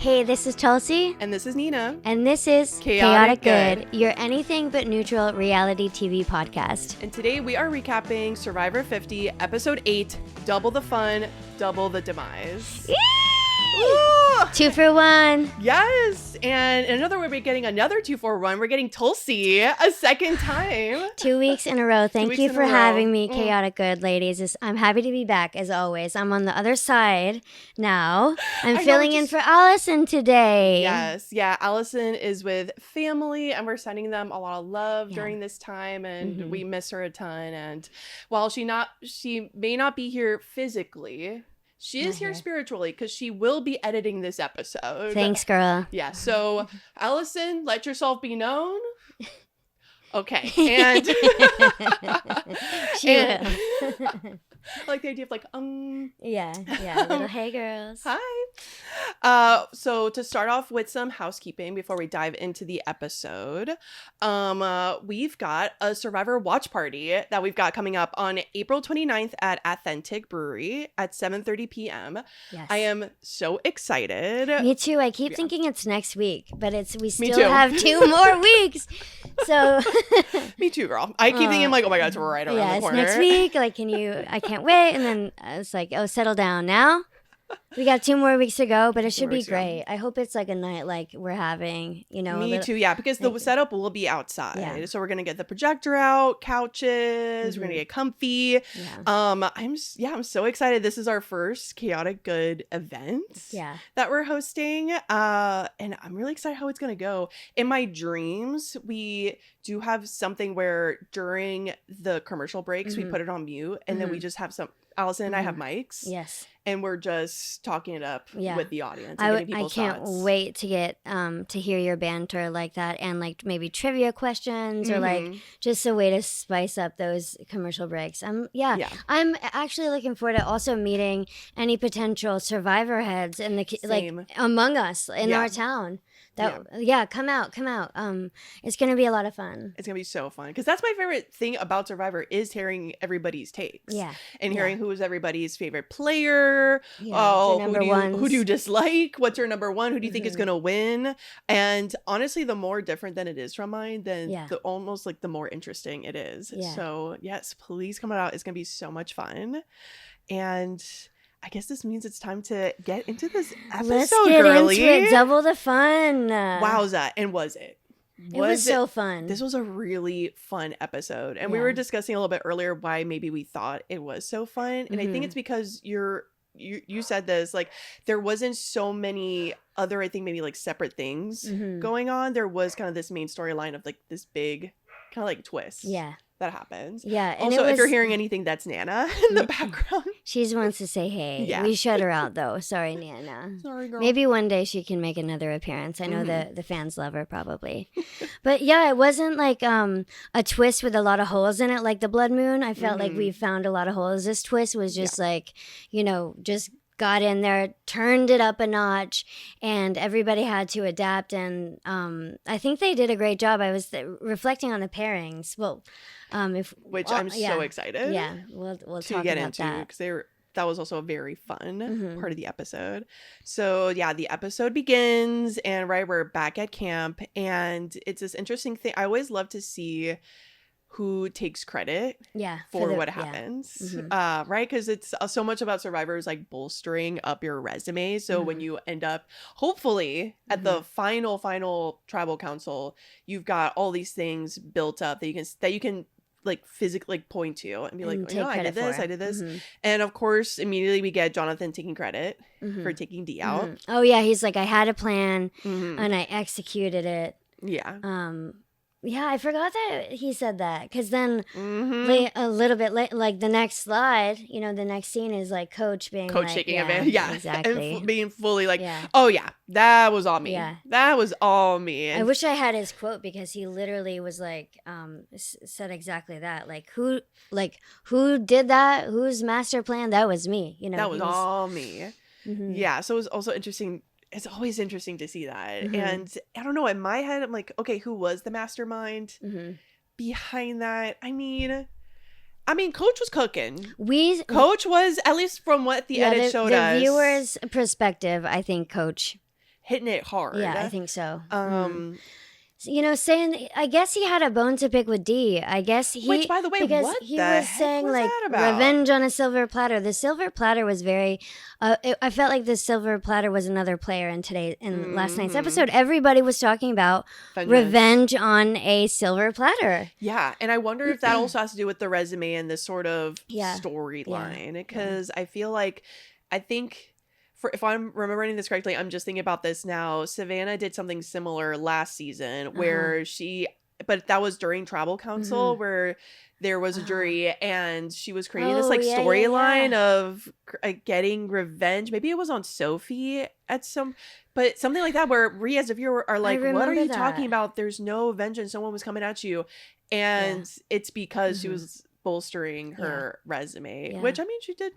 Hey, this is Tulsi. And this is Nina. And this is Chaotic Good, your anything but neutral reality TV podcast. And today we are recapping Survivor 50, Episode 8, Double the Fun, Double the Demise. Ooh. 2 for 1. Yes. And in another way, we're getting another 2-for-1. We're getting Tulsi a second time. 2 weeks in a row. Thank you for having me, Chaotic Good ladies. I'm happy to be back as always. I'm on the other side now. I'm filling in for Allison today. Yes. Yeah. Allison is with family and we're sending them a lot of love during this time. And we miss her a ton. And while she may not be here physically, she is here spiritually because she will be editing this episode. Thanks, girl. Yeah. So, Allison, let yourself be known. Okay. And She will. I like the idea of like, Yeah. Little hey girls. Hi. So to start off with some housekeeping before we dive into the episode, we've got a Survivor watch party that we've got coming up on April 29th at Authentic Brewery at 7:30 p.m. Yes. I am so excited. Me too. I keep thinking it's next week, but we still have 2 more weeks. So Me too, girl. I keep thinking like, oh my god, it's right around the corner. It's next week. Like, I can't wait. And then it's like, oh, settle down now. We got 2 more weeks to go, but it should be great. I hope it's like a night like we're having, Me too, yeah, because the setup will be outside. Yeah. So we're going to get the projector out, couches, we're going to get comfy. Yeah. I'm so excited. This is our first Chaotic Good event that we're hosting. And I'm really excited how it's going to go. In my dreams, we do have something where during the commercial breaks, we put it on mute and then we just have Allison and I have mics. Yes. And we're just talking it up with the audience. I can't wait to get to hear your banter like that and like maybe trivia questions or like just a way to spice up those commercial breaks. I'm actually looking forward to also meeting any potential Survivor heads in the like among us in our town. Come out. It's gonna be a lot of fun. It's gonna be so fun because that's my favorite thing about Survivor is hearing everybody's takes. And hearing who is everybody's favorite player. Who do you dislike? What's your number one? Who do you think is gonna win? And honestly, the more different than it is from mine, then almost like the more interesting it is. So yes, please come out. It's gonna be so much fun. And I guess this means it's time to get into this episode, Let's get girly. into it. Double the fun. Wowza. And was it? It was so fun. This was a really fun episode. And we were discussing a little bit earlier why maybe we thought it was so fun. And I think it's because you said this, like there wasn't so many other, I think maybe like separate things going on. There was kind of this main storyline of like this big kind of like twist. That happens. And also, if you're hearing anything, that's Nana in the background. She wants to say hey. We shut her out though. Sorry, Nana. Sorry, girl. Maybe one day she can make another appearance. I know the fans love her probably. But yeah, it wasn't like a twist with a lot of holes in it like the Blood Moon. I felt like we found a lot of holes. This twist was just like, just got in there, turned it up a notch, and everybody had to adapt. And I think they did a great job. I was reflecting on the pairings. Well, which I'm so excited. Yeah, we'll to talk get about into that. because that was also a very fun part of the episode. So yeah, the episode begins, and we're back at camp, and it's this interesting thing. I always love to see who takes credit for what happens, right? Because it's so much about Survivors like bolstering up your resume. So when you end up, hopefully, at the final tribal council, you've got all these things built up that you can like physically like point to and be like, I did this. And of course, immediately we get Jonathan taking credit for taking Dee out. Oh yeah, he's like, I had a plan and I executed it. Yeah, I forgot that he said that because then a little bit late, like the next slide, the next scene is like Coach being shaking a bit, exactly, and being fully like, oh yeah, that was all me, that was all me. And I wish I had his quote because he literally was like, said exactly that, like who did that, whose master plan, that was me, that was all me. Yeah, so it was also interesting. It's always interesting to see that. And I don't know, in my head, I'm like, okay, who was the mastermind behind that? I mean, Coach was cooking. Coach was, at least from what the edit showed us. The viewer's perspective, I think Coach hitting it hard. Yeah, I think so. Saying I guess he had a bone to pick with D. I guess which, by the way, because what he the was heck saying was like that about? revenge on a silver platter. The silver platter was very. I felt like the silver platter was another player in last night's episode. Everybody was talking about revenge on a silver platter. Yeah, and I wonder if that also has to do with the resume and this sort of storyline, because I feel like I think. If I'm remembering this correctly, I'm just thinking about this now. Savannah did something similar last season where but that was during Tribal Council where there was a jury and she was creating this storyline of getting revenge. Maybe it was on Sophie but something like that where we as a viewer are like, what are you talking about? There's no vengeance. Someone was coming at you. And it's because she was bolstering her resume, which I mean, she did.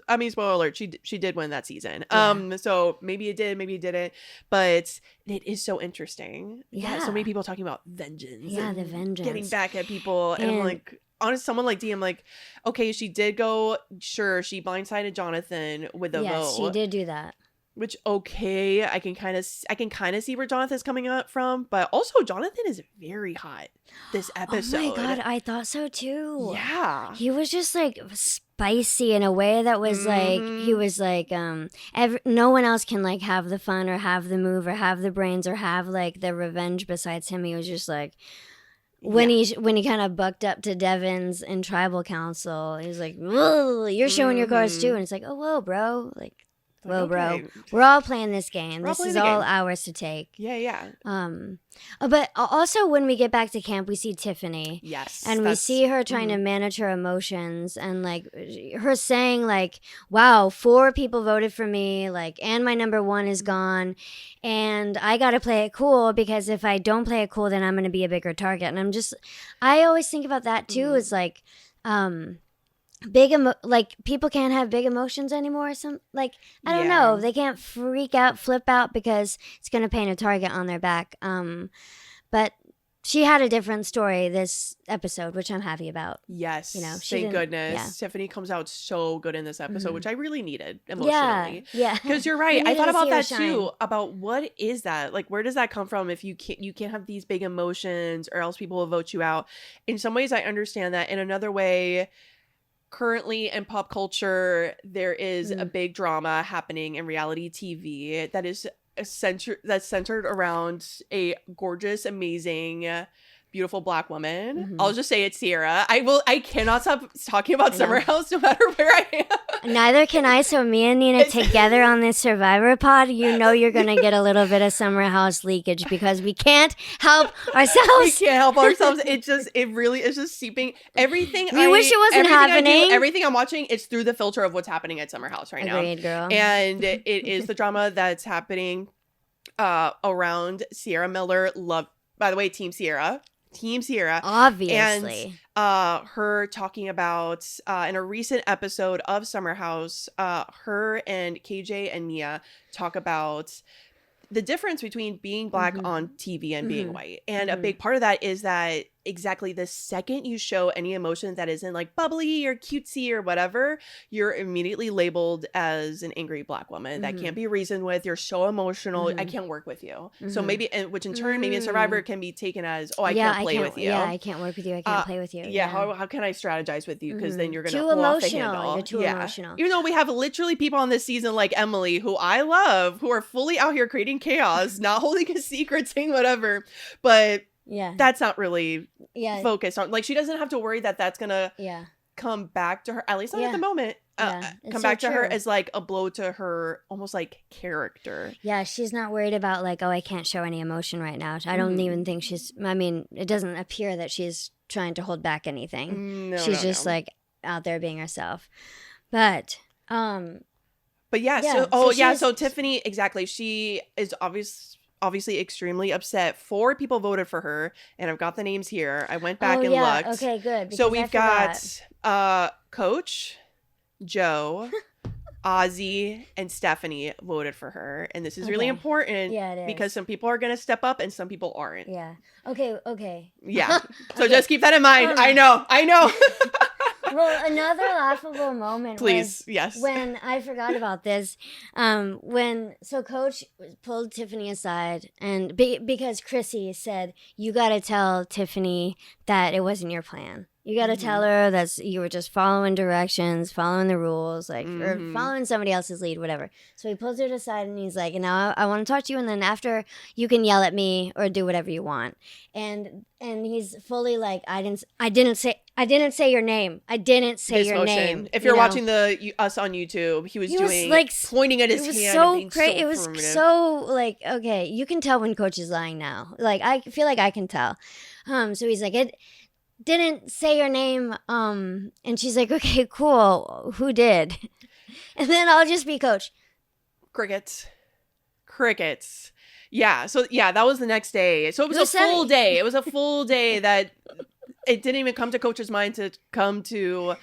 I mean, spoiler alert, she did win that season. So maybe it did, maybe it didn't. But it is so interesting. Yeah. So many people talking about vengeance. Yeah, the vengeance. Getting back at people. And I'm like, honest, someone like D, I'm like, okay, she did go, sure, she blindsided Jonathan with a vote. Yes, she did do that. Which, okay, I can kind of see where Jonathan's coming up from, but also Jonathan is very hot this episode. Oh my god, I thought so too. Yeah, he was just like spicy in a way that was like he was like no one else can like have the fun or have the move or have the brains or have like the revenge besides him. He was just like. When he kind of bucked up to Devon's in Tribal Council, he was like, "Whoa, you're showing your cards too," and it's like, "Oh, whoa, bro!" Like, whoa, bro, we're all playing this game. This is all ours to take. Yeah. But also when we get back to camp, we see Tiffany. Yes, and we see her trying to manage her emotions and like her saying like, "Wow, 4 people voted for me, like, and my number 1 is gone, and I got to play it cool because if I don't play it cool, then I'm going to be a bigger target." And I always think about that too. It's like, like people can't have big emotions anymore. I don't know. They can't freak out, flip out because it's going to paint a target on their back. But she had a different story this episode, which I'm happy about. Yes, thank goodness. Yeah. Tiffany comes out so good in this episode, which I really needed emotionally. Yeah. Because you're right. I thought about that too. About what is that? Like, where does that come from? If you can't have these big emotions, or else people will vote you out. In some ways, I understand that. In another way. Currently in pop culture, there is a big drama happening in reality TV that is centered around a gorgeous, amazing, beautiful Black woman. I'll just say it's Sierra. I cannot stop talking about Summer House no matter where I am. Neither can I. So me and Nina together on this Survivor pod, you're going to get a little bit of Summer House leakage because we can't help ourselves. We can't help ourselves. It really is just seeping. Everything we wish it wasn't happening. Everything I'm watching, it's through the filter of what's happening at Summer House right now. Agreed, girl. And it is the drama that's happening around Sierra Miller. By the way, Team Sierra, obviously, and her talking about in a recent episode of Summer House, her and KJ and Mia talk about the difference between being Black on TV and being white, and a big part of that is that exactly the second you show any emotion that isn't like bubbly or cutesy or whatever, you're immediately labeled as an angry Black woman that can't be reasoned with. You're so emotional. I can't work with you. So maybe, which in turn, maybe a Survivor can be taken as, I can't play with you. Yeah, I can't work with you. I can't play with you. Yeah. How can I strategize with you? Because then you're going to pull off the handle. You're too emotional. Even though we have literally people on this season like Emily, who I love, who are fully out here creating chaos, not holding a secret, saying whatever. But that's not really focused on. Like, she doesn't have to worry that that's gonna come back to her. At least not at the moment. Come back to her as like a blow to her, almost like character. Yeah, she's not worried about like, I can't show any emotion right now. I don't even think she's. I mean, it doesn't appear that she's trying to hold back anything. She's just like out there being herself. But so Tiffany, exactly. She is obviously extremely upset. 4 people voted for her, and I've got the names here. I went back and looked. Okay, good. So we've got Coach, Joe, Ozzy, and Stephanie voted for her, and this is really important. Yeah, it is. Because some people are going to step up and some people aren't. Yeah. Okay. Yeah. So just keep that in mind. I know. Well, another laughable moment Please, was yes. when I forgot about this. So Coach pulled Tiffany aside, and because Chrissy said, "You got to tell Tiffany that it wasn't your plan. You got to tell her that you were just following directions, following the rules, like or following somebody else's lead, whatever." So he pulls her aside, and he's like, "Now I want to talk to you, and then after you can yell at me or do whatever you want." And he's fully like, I didn't say your name. I didn't say your name. If you're watching us on YouTube, he was doing like pointing at his hand. So great. It was so like, okay, you can tell when Coach is lying now. Like I feel like I can tell. So he's like, it didn't say your name. And she's like, okay, cool. Who did? And then I'll just be Coach. Crickets. Yeah. So yeah, that was the next day. So it was a full day. It was a full day that it didn't even come to Coach's mind to come to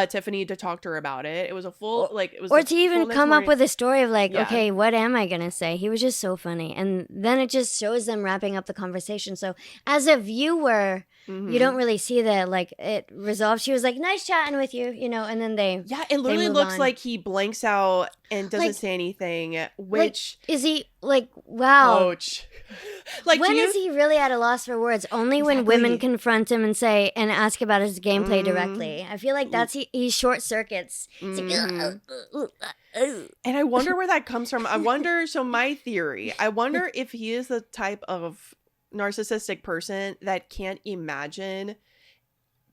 Tiffany to talk to her about it. It was a full or to even come up with a story of like, okay, what am I gonna say? He was just so funny, and then it just shows them wrapping up the conversation. So as a viewer, you don't really see that like it resolved. She was like, nice chatting with you, and then it literally looks like he blanks out and doesn't say anything. Which is he like? Wow, Coach. Like when is he really at a loss for words? Only when women confront him and say and ask about his gameplay directly. I feel like that's he short circuits. And I wonder where that comes from. So my theory, I wonder if he is the type of narcissistic person that can't imagine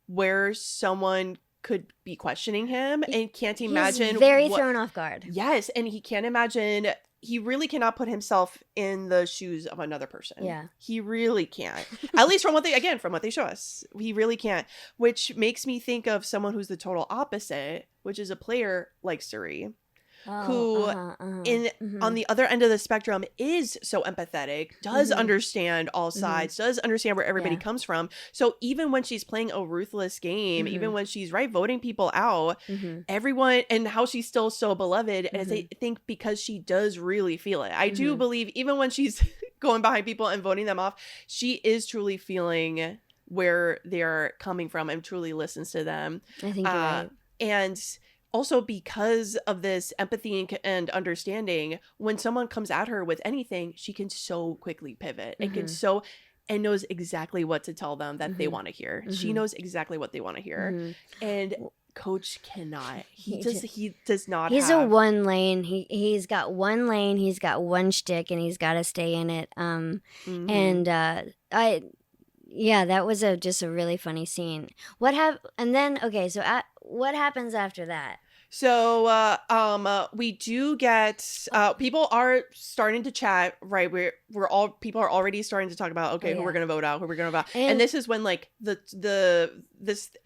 where someone could be questioning him and can't imagine. He's very thrown off guard. Yes, and he can't imagine. He really cannot put himself in the shoes of another person. Yeah. He really can't. At least from what they show us. He really can't. Which makes me think of someone who's the total opposite, which is a player like Suri. Who on the other end of the spectrum is so empathetic, does understand all sides, does understand where everybody comes from. So even when she's playing a ruthless game, even when she's voting people out, everyone, and how she's still so beloved, and I think because she does really feel it. I do believe even when she's going behind people and voting them off, she is truly feeling where they're coming from and truly listens to them. I think you're right. And also because of this empathy and understanding, when someone comes at her with anything, she can so quickly pivot and knows exactly what to tell them that they want to hear. She knows exactly what they want to hear. And Coach cannot. He does not. He's a one lane. He's got one lane. He's got one shtick, and he's got to stay in it. That was just a really funny scene. What happens after that? So we do get people are starting to chat, right? People are already starting to talk about who we're gonna vote out, and this is when like this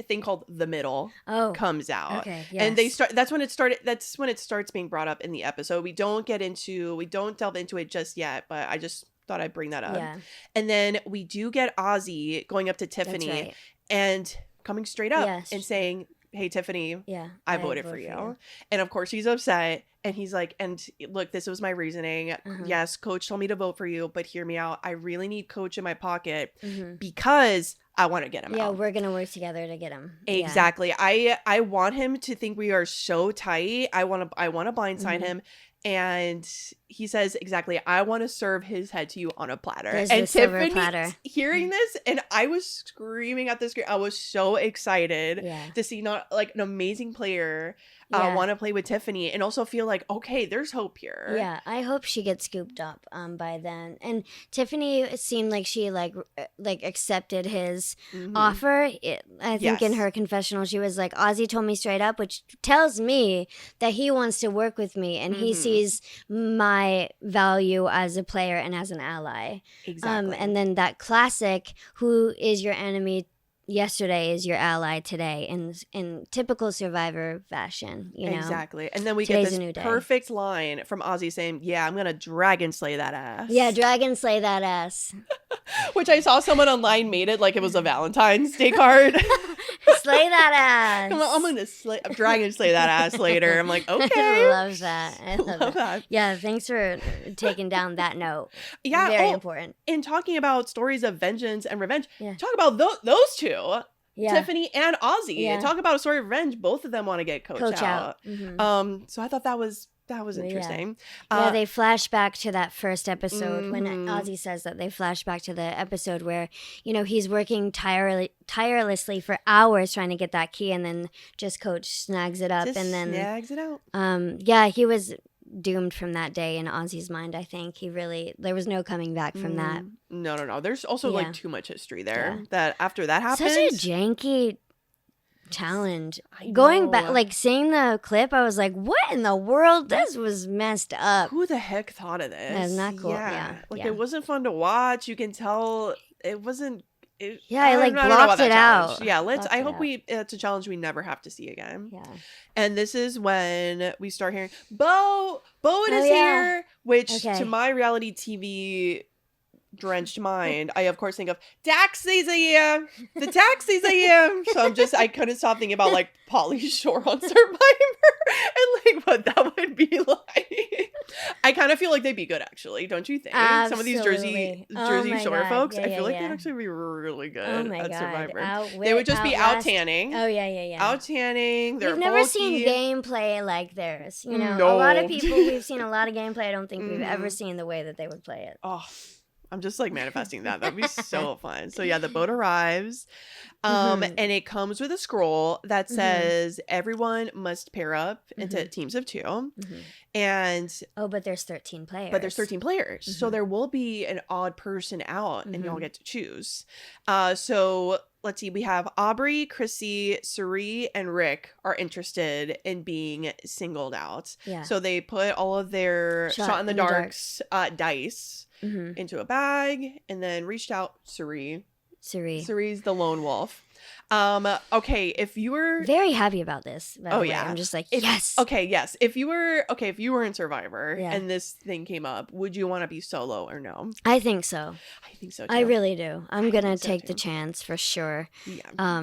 thing called the middle comes out. Okay, yes. And they start. That's when it starts being brought up in the episode. We don't delve into it just yet, but I just thought I'd bring that up. Yeah. And then we do get Ozzy going up to Tiffany and coming straight up and saying, hey, Tiffany, I voted for you. And of course he's upset. And he's like, and look, this was my reasoning. Yes, Coach told me to vote for you, but hear me out. I really need Coach in my pocket because I want to get him out. Yeah, we're going to work together to get him. Exactly. Yeah. I want him to think we are so tight. I want to blindside him. And he says exactly, I want to serve his head to you on a platter. There's and the silver Tiffany platter. Hearing this, and I was screaming at the screen. I was so excited to see not like an amazing player want to play with Tiffany, and also feel like, okay, there's hope here. Yeah, I hope she gets scooped up by then. And Tiffany, it seemed like she like accepted his offer. I think in her confessional, she was like, Ozzy told me straight up, which tells me that he wants to work with me, and he sees my value as a player and as an ally. Exactly. And then that classic, who is your enemy yesterday is your ally today, in typical Survivor fashion, Exactly. And then we get this perfect line from Ozzy saying, yeah, I'm gonna dragon slay that ass. Yeah, dragon slay that ass. Which I saw someone online made it like it was a Valentine's Day card. Slay that ass. I'm gonna dragon slay that ass later. I'm like, okay. I love that. I love that. Yeah, thanks for taking down that note. Yeah, very important. In talking about stories of vengeance and revenge, talk about those two. Tiffany and Ozzy. Yeah. Talk about a story of revenge. Both of them want to get Coach out. So I thought that was interesting. They flash back to that first episode when Ozzy says that they flash back to the episode where, he's working tirelessly for hours trying to get that key, and then just Coach snags it up and then snags it out. He was doomed from that day in Ozzy's mind. I think there was no coming back from that. No. There's also like too much history there that after that happens. Such a janky challenge. Going back, like seeing the clip, I was like, what in the world? This was messed up. Who the heck thought of this? That's not cool. It wasn't fun to watch. You can tell it wasn't. I blocked it out. I hope it's a challenge we never have to see again. Yeah. And this is when we start hearing Bo is here, which to my reality TV drenched mind, I of course think of taxis are here. The taxis are here. So I couldn't stop thinking about like Pauly Shore on Survivor and like what that would be like. I kind of feel like they'd be good, actually, don't you think? Absolutely. Some of these Jersey Shore folks, I feel like they'd yeah. actually be really good at Survivor. They would just be out tanning. Oh yeah. Out tanning. They're We've never seen gameplay like theirs. No. A lot of people, we've seen a lot of gameplay. I don't think we've ever seen the way that they would play it. Oh, I'm just like manifesting that. That'd be so fun. So yeah, the boat arrives. And it comes with a scroll that says everyone must pair up into teams of 2. And but there's 13 players. So there will be an odd person out and y'all get to choose. So let's see, we have Aubrey, Chrissy, Suri, and Rick are interested in being singled out. Yeah. So they put all of their shot in the darks dice into a bag and then reached out Suri. Suri's the lone wolf. Okay, if you were very happy about this, by the way. I'm just like, yes. Okay, yes. If you were in Survivor and this thing came up, would you want to be solo or no? I think so. I think so too. I really do. I'm gonna take the chance for sure. Yeah.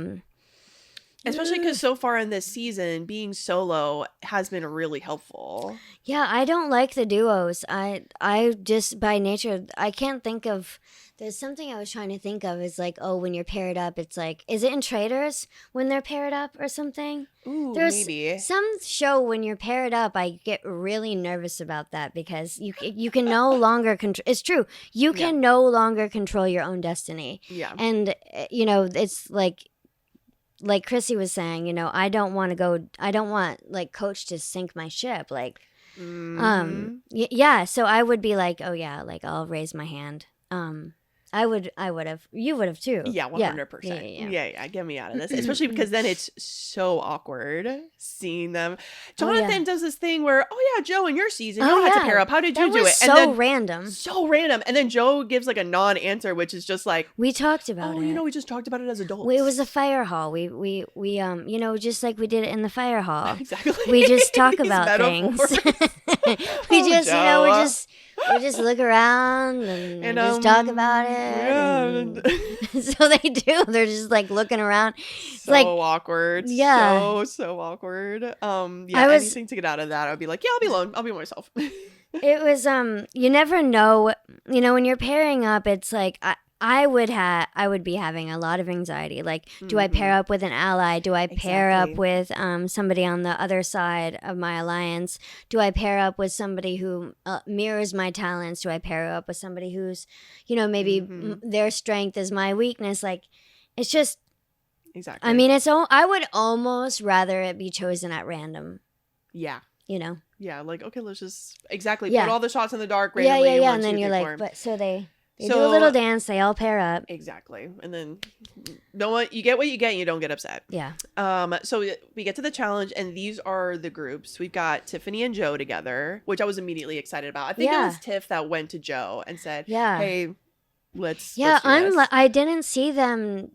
Especially because so far in this season, being solo has been really helpful. Yeah, I don't like the duos. I just, by nature, I can't think of... There's something I was trying to think of is like, when you're paired up, it's like... Is it in Traitors when they're paired up or something? Ooh, There's maybe. some show when you're paired up, I get really nervous about that because you can no longer control... It's true. You can no longer control your own destiny. Yeah. And, it's like Chrissy was saying, I don't want like Coach to sink my ship. Like, so I would be like, I'll raise my hand. I would have, you would have too. Yeah, 100%. Yeah, get me out of this. Especially because then it's so awkward seeing them. Jonathan does this thing where, Joe, in your season, you had to pair up. How did you do it? And so random. So random. And then Joe gives like a non-answer, which is just like, we talked about it. We just talked about it as adults. It was a fire hall. We just like we did it in the fire hall. Exactly. We just talk about things. We just look around and just talk about it. Yeah. So they do. They're just like looking around. So awkward. Yeah. So awkward. Anything to get out of that, I would be like, I'll be alone. I'll be myself. It was you never know, when you're pairing up, it's like I would be having a lot of anxiety. Like, do I pair up with an ally? Do I pair up with somebody on the other side of my alliance? Do I pair up with somebody who mirrors my talents? Do I pair up with somebody who's, maybe their strength is my weakness? Like, it's just... Exactly. I mean, I would almost rather it be chosen at random. Yeah. Yeah, like, okay, let's just... Exactly. Put all the shots in the dark randomly. Yeah. And then you're like, but so they do a little dance. They all pair up. Exactly. And then, you get what you get and you don't get upset. Yeah. So we get to the challenge and these are the groups. We've got Tiffany and Joe together, which I was immediately excited about. I think it was Tiff that went to Joe and said, hey, let's do this. I didn't see them...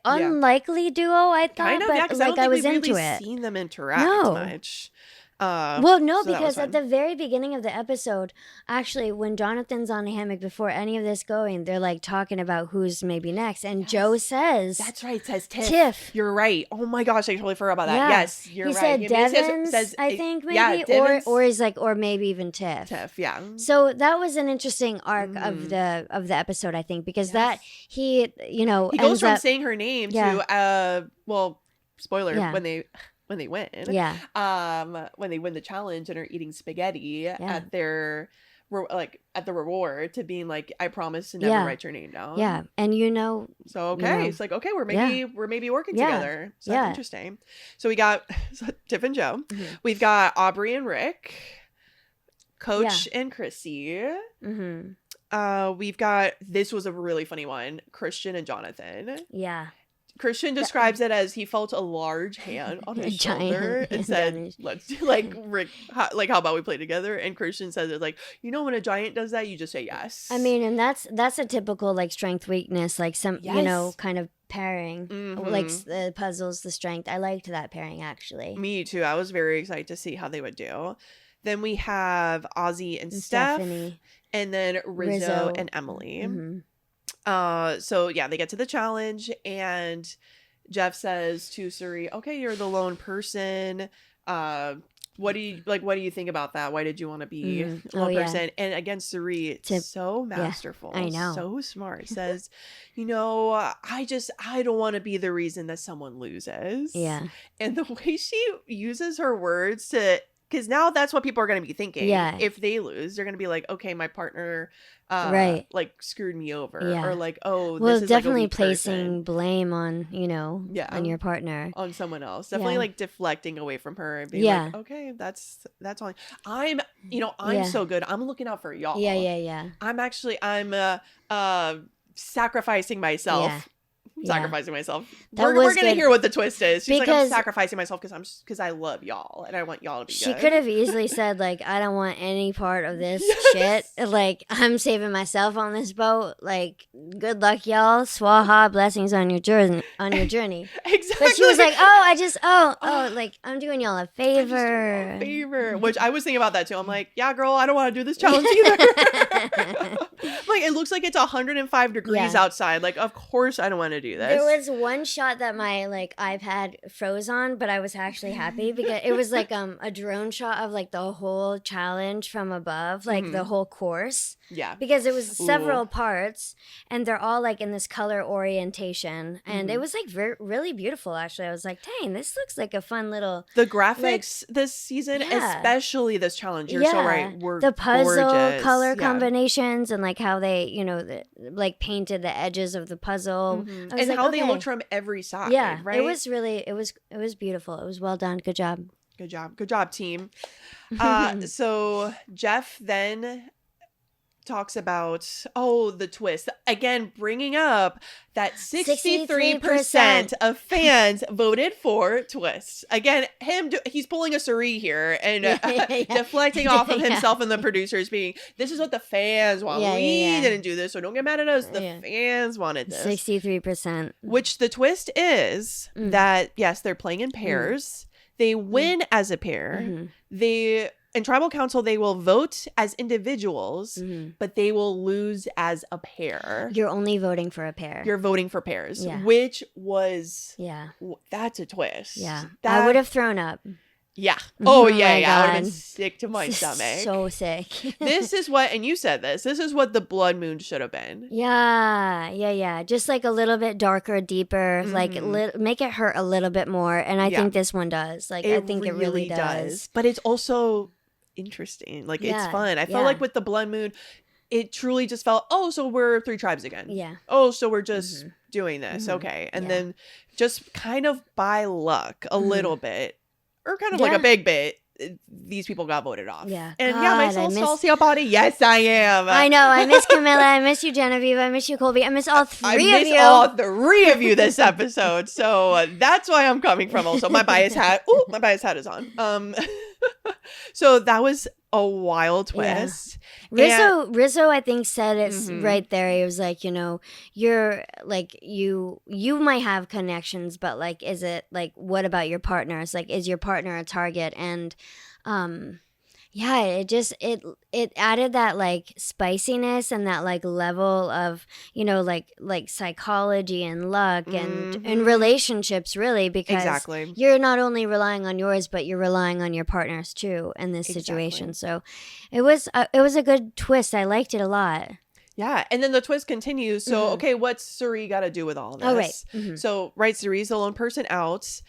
unlikely duo, I thought, kind of, but I don't think I was we've into really it. Seen them interact much. Well, no, so that was because at fun. the very beginning of the episode, actually, when Jonathan's on the hammock before any of this going, they're like talking about who's maybe next, and Joe says, That's right. It says Tiff. Tiff. You're right. Oh my gosh, I totally forgot about that. Yeah. Yes, you're he right. said He Devins, I think maybe, yeah, Devins, or he's like, or maybe even Tiff. Tiff. Yeah. So that was an interesting arc of the episode, I think, because that he goes from up, saying her name to well, spoiler when they win. Yeah. When they win the challenge and are eating spaghetti at their at the reward to being like, I promise to never write your name down. Yeah. And so okay, it's like, okay, we're maybe working together. So that's interesting. So we got Tiff and Joe. We've got Aubrey and Rick, Coach and Chrissy. We've got, this was a really funny one, Christian and Jonathan. Yeah. Christian describes it as he felt a large hand on his shoulder and said, let's do Rick, how about we play together? And Christian says it's like, when a giant does that, you just say yes. I mean, and that's a typical like strength weakness, like some, kind of pairing, like the puzzles, the strength. I liked that pairing, actually. Me too. I was very excited to see how they would do. Then we have Ozzy and Steph, Stephanie. And then Rizzo and Emily. So yeah, they get to the challenge and Jeff says to Suri, okay, you're the lone person. What do you think about that? Why did you want to be the lone person? And again, Suri, so masterful. I know. So smart. Says, I don't want to be the reason that someone loses. Yeah. And the way she uses her words because now that's what people are going to be thinking. Yeah. If they lose, they're going to be like, okay, my partner screwed me over. Yeah. Or like, oh, well, this is definitely like a placing blame on, on your partner. On someone else. Definitely like deflecting away from her and being like, okay, that's all. I'm so good. I'm looking out for y'all. Yeah. I'm sacrificing myself. Yeah. Sacrificing myself. We're gonna hear what the twist is. She's like, I'm sacrificing myself because I love y'all and I want y'all to be good. She could have easily said like, I don't want any part of this shit. Like, I'm saving myself on this boat. Like, good luck, y'all. Swaha, blessings on your journey. Exactly. But she was like, like I'm doing y'all a favor. Which I was thinking about that too. I'm like, yeah, girl, I don't want to do this challenge either. Like, it looks like it's 105 degrees outside. Like, of course I don't want to do this. There was one shot that my like iPad froze on, but I was actually happy because it was like a drone shot of like the whole challenge from above, like the whole course. Yeah. Because it was several parts and they're all like in this color orientation and it was like really beautiful actually. I was like, dang, this looks like a fun little the graphics this season, especially this challenge, you're so right, were the puzzle gorgeous. Color combinations and like how they like painted the edges of the puzzle and how they looked from every side. Right. It was really it was beautiful. It was well done. Good job team. So Jeff then talks about the twist again, bringing up that 63% of fans voted for twist. Again, he's pulling a Suri here and deflecting off of himself and the producers, being, this is what the fans want. We didn't do this, so don't get mad at us. The fans wanted this. 63%. Which the twist is that yes, they're playing in pairs. They win as a pair. In tribal council, they will vote as individuals, but they will lose as a pair. You're only voting for a pair. You're voting for pairs, which was, that's a twist. Yeah. I would have thrown up. Yeah. Oh, yeah. I would have been sick to my stomach. So sick. This is what, and you said this is what the blood moon should have been. Yeah. Just like a little bit darker, deeper, like make it hurt a little bit more. And I think this one does. Like, I think it really does. But it's also interesting. Like, it's fun. I felt like with the blood moon, it truly just felt, so we're 3 tribes again. Yeah. So we're just doing this. Okay. And then just kind of by luck a little bit, or kind of like a big bit, these people got voted off. Yeah. And God, am I so salty about it? Yes, I am. I know. I miss Camilla. I miss you, Genevieve. I miss you, Colby. I miss all three of you. I miss all 3 of you this episode. So that's why I'm coming from. Also, my bias hat. Ooh, my bias hat is on. So that was a wild twist. Yeah. Rizzo, I think said it right there. He was like, you're like you might have connections, but like, is it like, what about your partner? It's like, is your partner a target? And yeah, it added that like spiciness and that like level of, like psychology and luck and relationships, really, because Exactly. you're not only relying on yours, but you're relying on your partners too in this situation. So it was a good twist. I liked it a lot. Yeah, and then the twist continues. So, okay, what's Suri got to do with all this? Oh, right. So, right, Suri's the lone person out,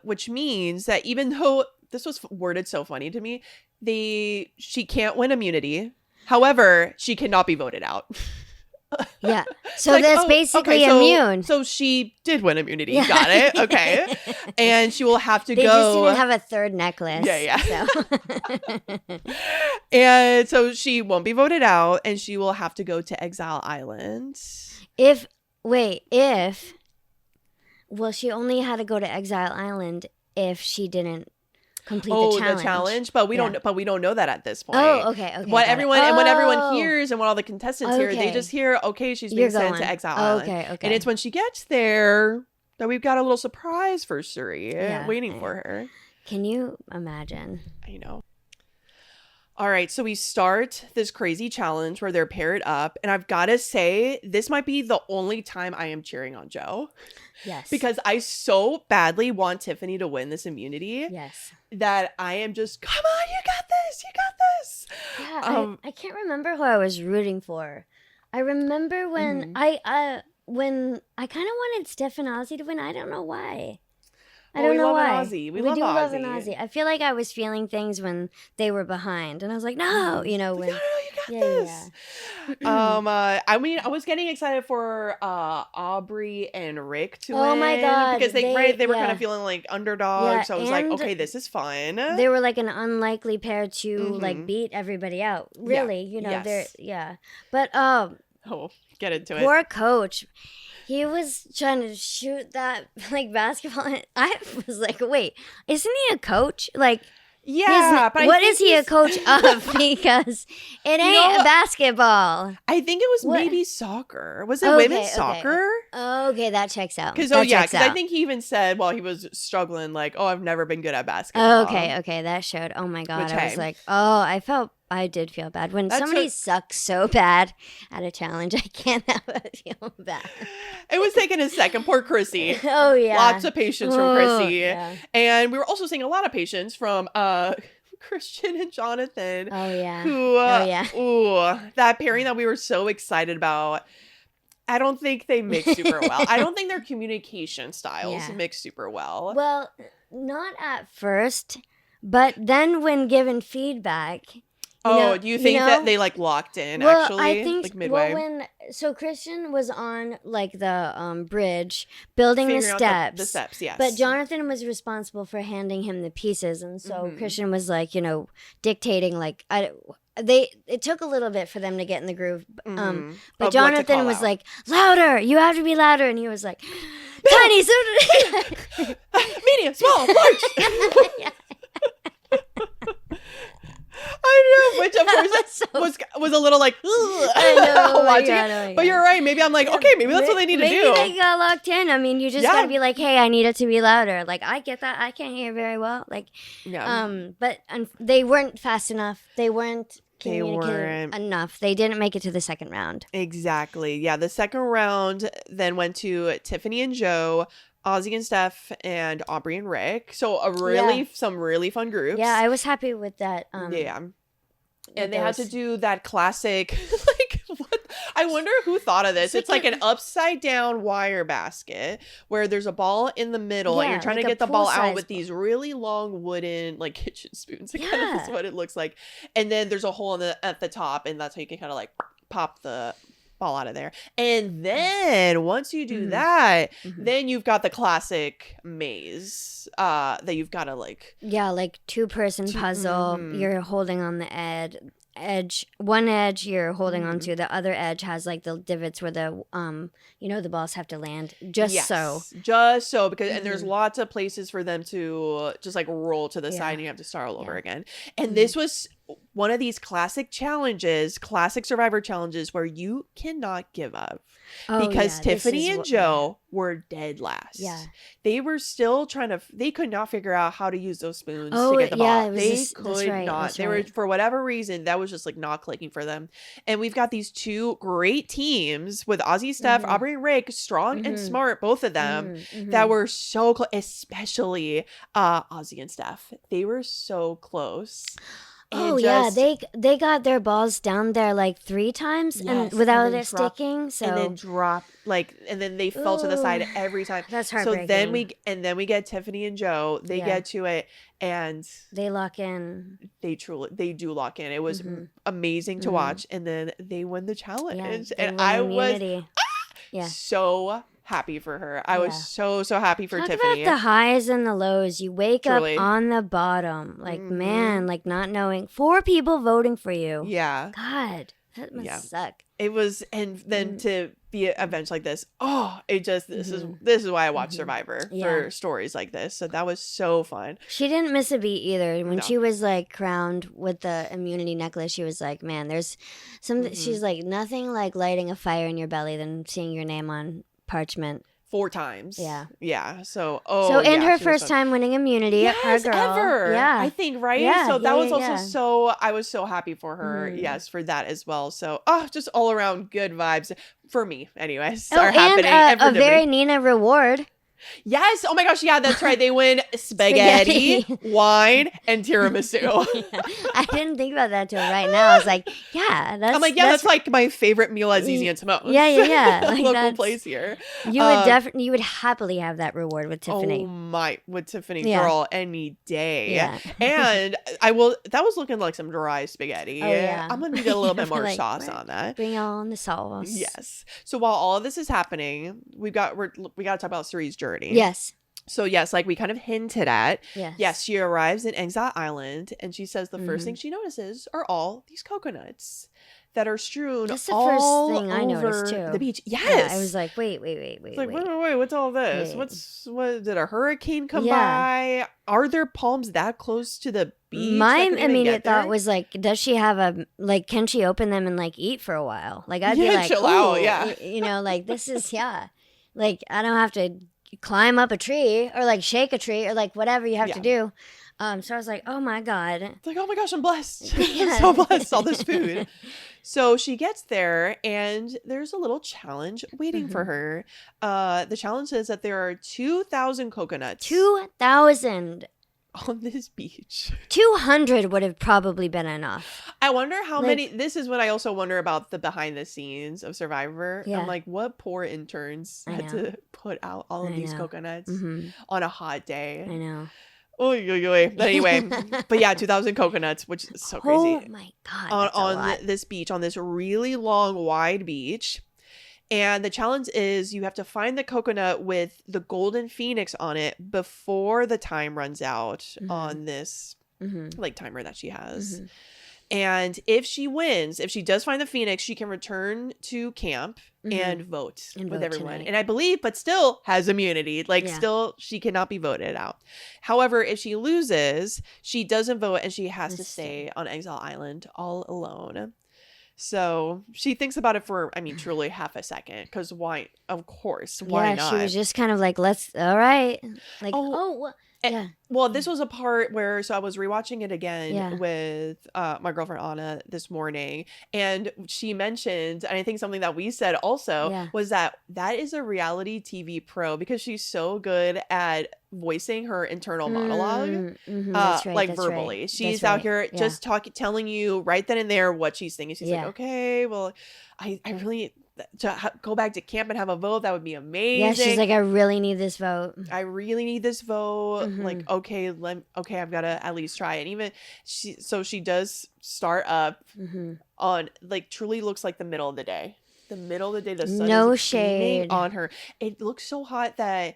which means that even though this was worded so funny to me, she can't win immunity. However, she cannot be voted out. Yeah. So that's basically immune. So she did win immunity. Yeah. Got it. Okay. And she will have to they go. They just didn't have a third necklace. Yeah. So. And so she won't be voted out, and she will have to go to Exile Island. Well, she only had to go to Exile Island if she didn't complete the challenge. But we don't know that at this point. Oh, okay. When everyone hears and when all the contestants hear, they just hear, okay, she's being sent to Exile Island. Okay. And it's when she gets there that we've got a little surprise for Suri waiting for her. Can you imagine? I know. All right, so we start this crazy challenge where they're paired up, and I've got to say, this might be the only time I am cheering on Joe. Yes. Because I so badly want Tiffany to win this immunity. Yes. That I am just, come on, you got this. Yeah, I can't remember who I was rooting for. I remember when I kind of wanted Steph and Ozzy to win. I don't know why. I don't know why. We do love love an Ozzy. I feel like I was feeling things when they were behind, and I was like, no, when you got this. Yeah. I mean, I was getting excited for Aubrey and Rick to win. Oh my god, because they were kind of feeling like underdogs. Yeah, so I was like, okay, this is fun. They were like an unlikely pair to like beat everybody out. Really, yes. But get into it. Poor coach. He was trying to shoot that like basketball. And I was like, wait, isn't he a coach? Like, yeah, but what is he a coach of? Because it ain't basketball. I think it was maybe soccer. Was it women's soccer? Okay, that checks out. Because I think he even said while he was struggling, like, "Oh, I've never been good at basketball." Okay, that showed. Oh my god, I was like, I did feel bad when somebody sucks so bad at a challenge. I can't help but feel bad. It was taking a second. Poor Chrissy. Oh yeah, lots of patience from Chrissy, yeah. And we were also seeing a lot of patience from Christian and Jonathan. Oh yeah, Ooh, that pairing that we were so excited about. I don't think they mix super well. I don't think their communication styles mix super well. Well, not at first, but then when given feedback. Do you think that they like locked in actually? I think like midway. So Christian was on like the bridge building the steps. The steps, yes. But Jonathan was responsible for handing him the pieces, and so Christian was like, dictating like it took a little bit for them to get in the groove. But Jonathan was like, louder, you have to be louder, and he was like, tiny, medium, small, large. I know, which of course was a little like, I know, watching but you're right. Maybe I'm like, okay, maybe that's what they need to do. Maybe they got locked in. I mean, you just gotta be like, hey, I need it to be louder. Like, I get that. I can't hear very well. Like, but they weren't fast enough. They weren't communicating enough. They didn't make it to the second round. Exactly. Yeah, the second round then went to Tiffany and Joe, Ozzy and Steph, and Aubrey and Rick. So some really fun groups. Yeah, I was happy with that. And they had to do that classic, like, what? I wonder who thought of this. It's like an upside down wire basket where there's a ball in the middle and you're trying to get the ball out with these really long wooden, like, kitchen spoons. It kind of is what it looks like. And then there's a hole at the top, and that's how you can kind of like pop the ball out of there. And then once you do that, then you've got the classic maze that you've got to like two-person puzzle. You're holding on the edge. One edge you're holding onto, the other edge has like the divots where the the balls have to land just so because and there's lots of places for them to just like roll to the side and you have to start all over again. And this was one of these classic Survivor challenges where you cannot give up. Because Tiffany and Joe were dead last. Yeah. They were still they could not figure out how to use those spoons to get the ball. They could not. They were, for whatever reason, that was just like not clicking for them. And we've got these two great teams with Ozzy, Steph, Aubrey and Rick, strong and smart, both of them, that were so close, especially Ozzy and Steph. They were so close. Oh yeah, they got their balls down there like 3 times and without it sticking. So and then drop and then they fell to the side every time. That's heartbreaking. So then we get Tiffany and Joe. They get to it and they lock in. They do lock in. It was amazing to watch, and then they win the challenge, and I was so happy for her. I was so happy for Tiffany. About the highs and the lows. You wake up on the bottom, like man, like not knowing 4 people voting for you. Yeah, God, that must suck. It was, and then to be an event like this, this is why I watch Survivor, for stories like this. So that was so fun. She didn't miss a beat either. When she was like crowned with the immunity necklace, she was like, man, there's some. She's like, nothing like lighting a fire in your belly than seeing your name on parchment 4 times. Yeah. So her first time winning immunity, her girl. Ever. Yeah, I think, right? So that was also so, I was so happy for her. Yes, for that as well. So just all around good vibes for me anyways. Are happening. And a very Nina reward. Yes. Oh my gosh. Yeah, that's right. They win spaghetti, wine, and tiramisu. I didn't think about that till right now. I was like, that's like my favorite meal at Zizi and Simone's. Yeah. Like local place here. You would happily have that reward with Tiffany. With Tiffany, girl, any day. Yeah. And that was looking like some dry spaghetti. Oh, yeah. I'm gonna need a little bit more sauce on that. Bring on the sauce. Yes. So while all of this is happening, we got to talk about Cerie's journey. Yes. So yes, like we kind of hinted at. Yes, she arrives in Exile Island, and she says the first thing she notices are all these coconuts that are strewn That's the all first thing I noticed over too. the beach. Yes, I was like, wait. It's like, wait, what's all this? What did a hurricane come by? Are there palms that close to the beach? My immediate thought was like, does she have can she open them and like eat for a while? Like I'd be like, chill out, like this is like I don't have to climb up a tree or like shake a tree or like whatever you have to do. So I was like, oh my God. It's like, oh my gosh, I'm blessed. I'm so blessed, all this food. So she gets there and there's a little challenge waiting for her. The challenge is that there are 2,000 coconuts. 2,000 on this beach. 200 would have probably been enough. I wonder how many. This is what I also wonder about the behind the scenes of Survivor. I'm like, what poor interns had to put out all of these coconuts on a hot day. I know. But anyway, but yeah, 2,000 coconuts, which is so crazy. Oh my God. On this beach, on this really long, wide beach. And the challenge is you have to find the coconut with the golden phoenix on it before the time runs out on this like timer that she has. And if she wins, if she does find the phoenix, she can return to camp and vote with everyone. Tonight. And I believe, but still has immunity. Like still, she cannot be voted out. However, if she loses, she doesn't vote and she has to stay on Exile Island all alone. So she thinks about it for, truly half a second. Because why? Of course. Why not? She was just kind of like, all right. Like, well, this was a part where, so I was rewatching it again with my girlfriend Anna this morning. And she mentioned, and I think something that we said also was that is a reality TV pro because she's so good at voicing her internal monologue, that's right, like that's verbally. Right. She's out here just telling you right then and there what she's thinking. She's like, okay, well, I really go back to camp and have a vote. That would be amazing. Yeah, she's like, I really need this vote. Like, okay, I've got to at least try it. And even she does start up on like truly looks like the middle of the day. The middle of the day, the sun is shade on her. It looks so hot that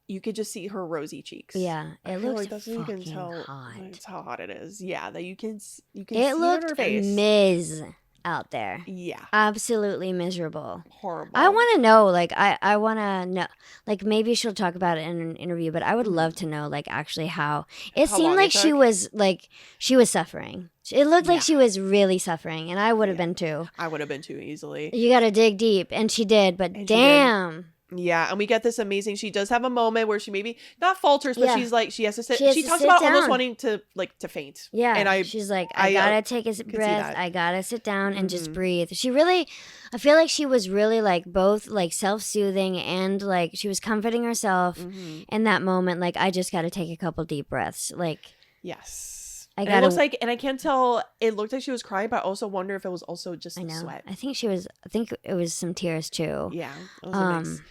you could just see her rosy cheeks. Yeah, it looks like that's you can tell hot. That's how hot it is. Yeah, that you can see it it on her face. out there. Yeah. Absolutely miserable. Horrible. I want to know, like, I want to know, like, maybe she'll talk about it in an interview, but I would love to know, like, actually how it How seemed long like it she took? was, like, she was suffering. It looked Yeah. like she was really suffering, and I would have been too. I would have been too easily. You got to dig deep, and she did, but And she did. damn. Yeah, and we get this amazing. She does have a moment where she maybe not falters, but Yeah. she's like she has to sit. She has She to talks sit about almost down. wanting to faint. Yeah, and she's like, I I, gotta take a see breath. that. I gotta sit down and just Mhm. breathe. She really, I feel like she was really like both like self-soothing and like she was comforting herself Mhm. in that moment. Like, I just gotta take a couple deep breaths. Like, Yes, I and gotta. it looks like, and I can't tell. It looked like she was crying, but I also wonder if it was also just I the know. sweat. I think she was. I think it was some tears too. Yeah, it was a mix.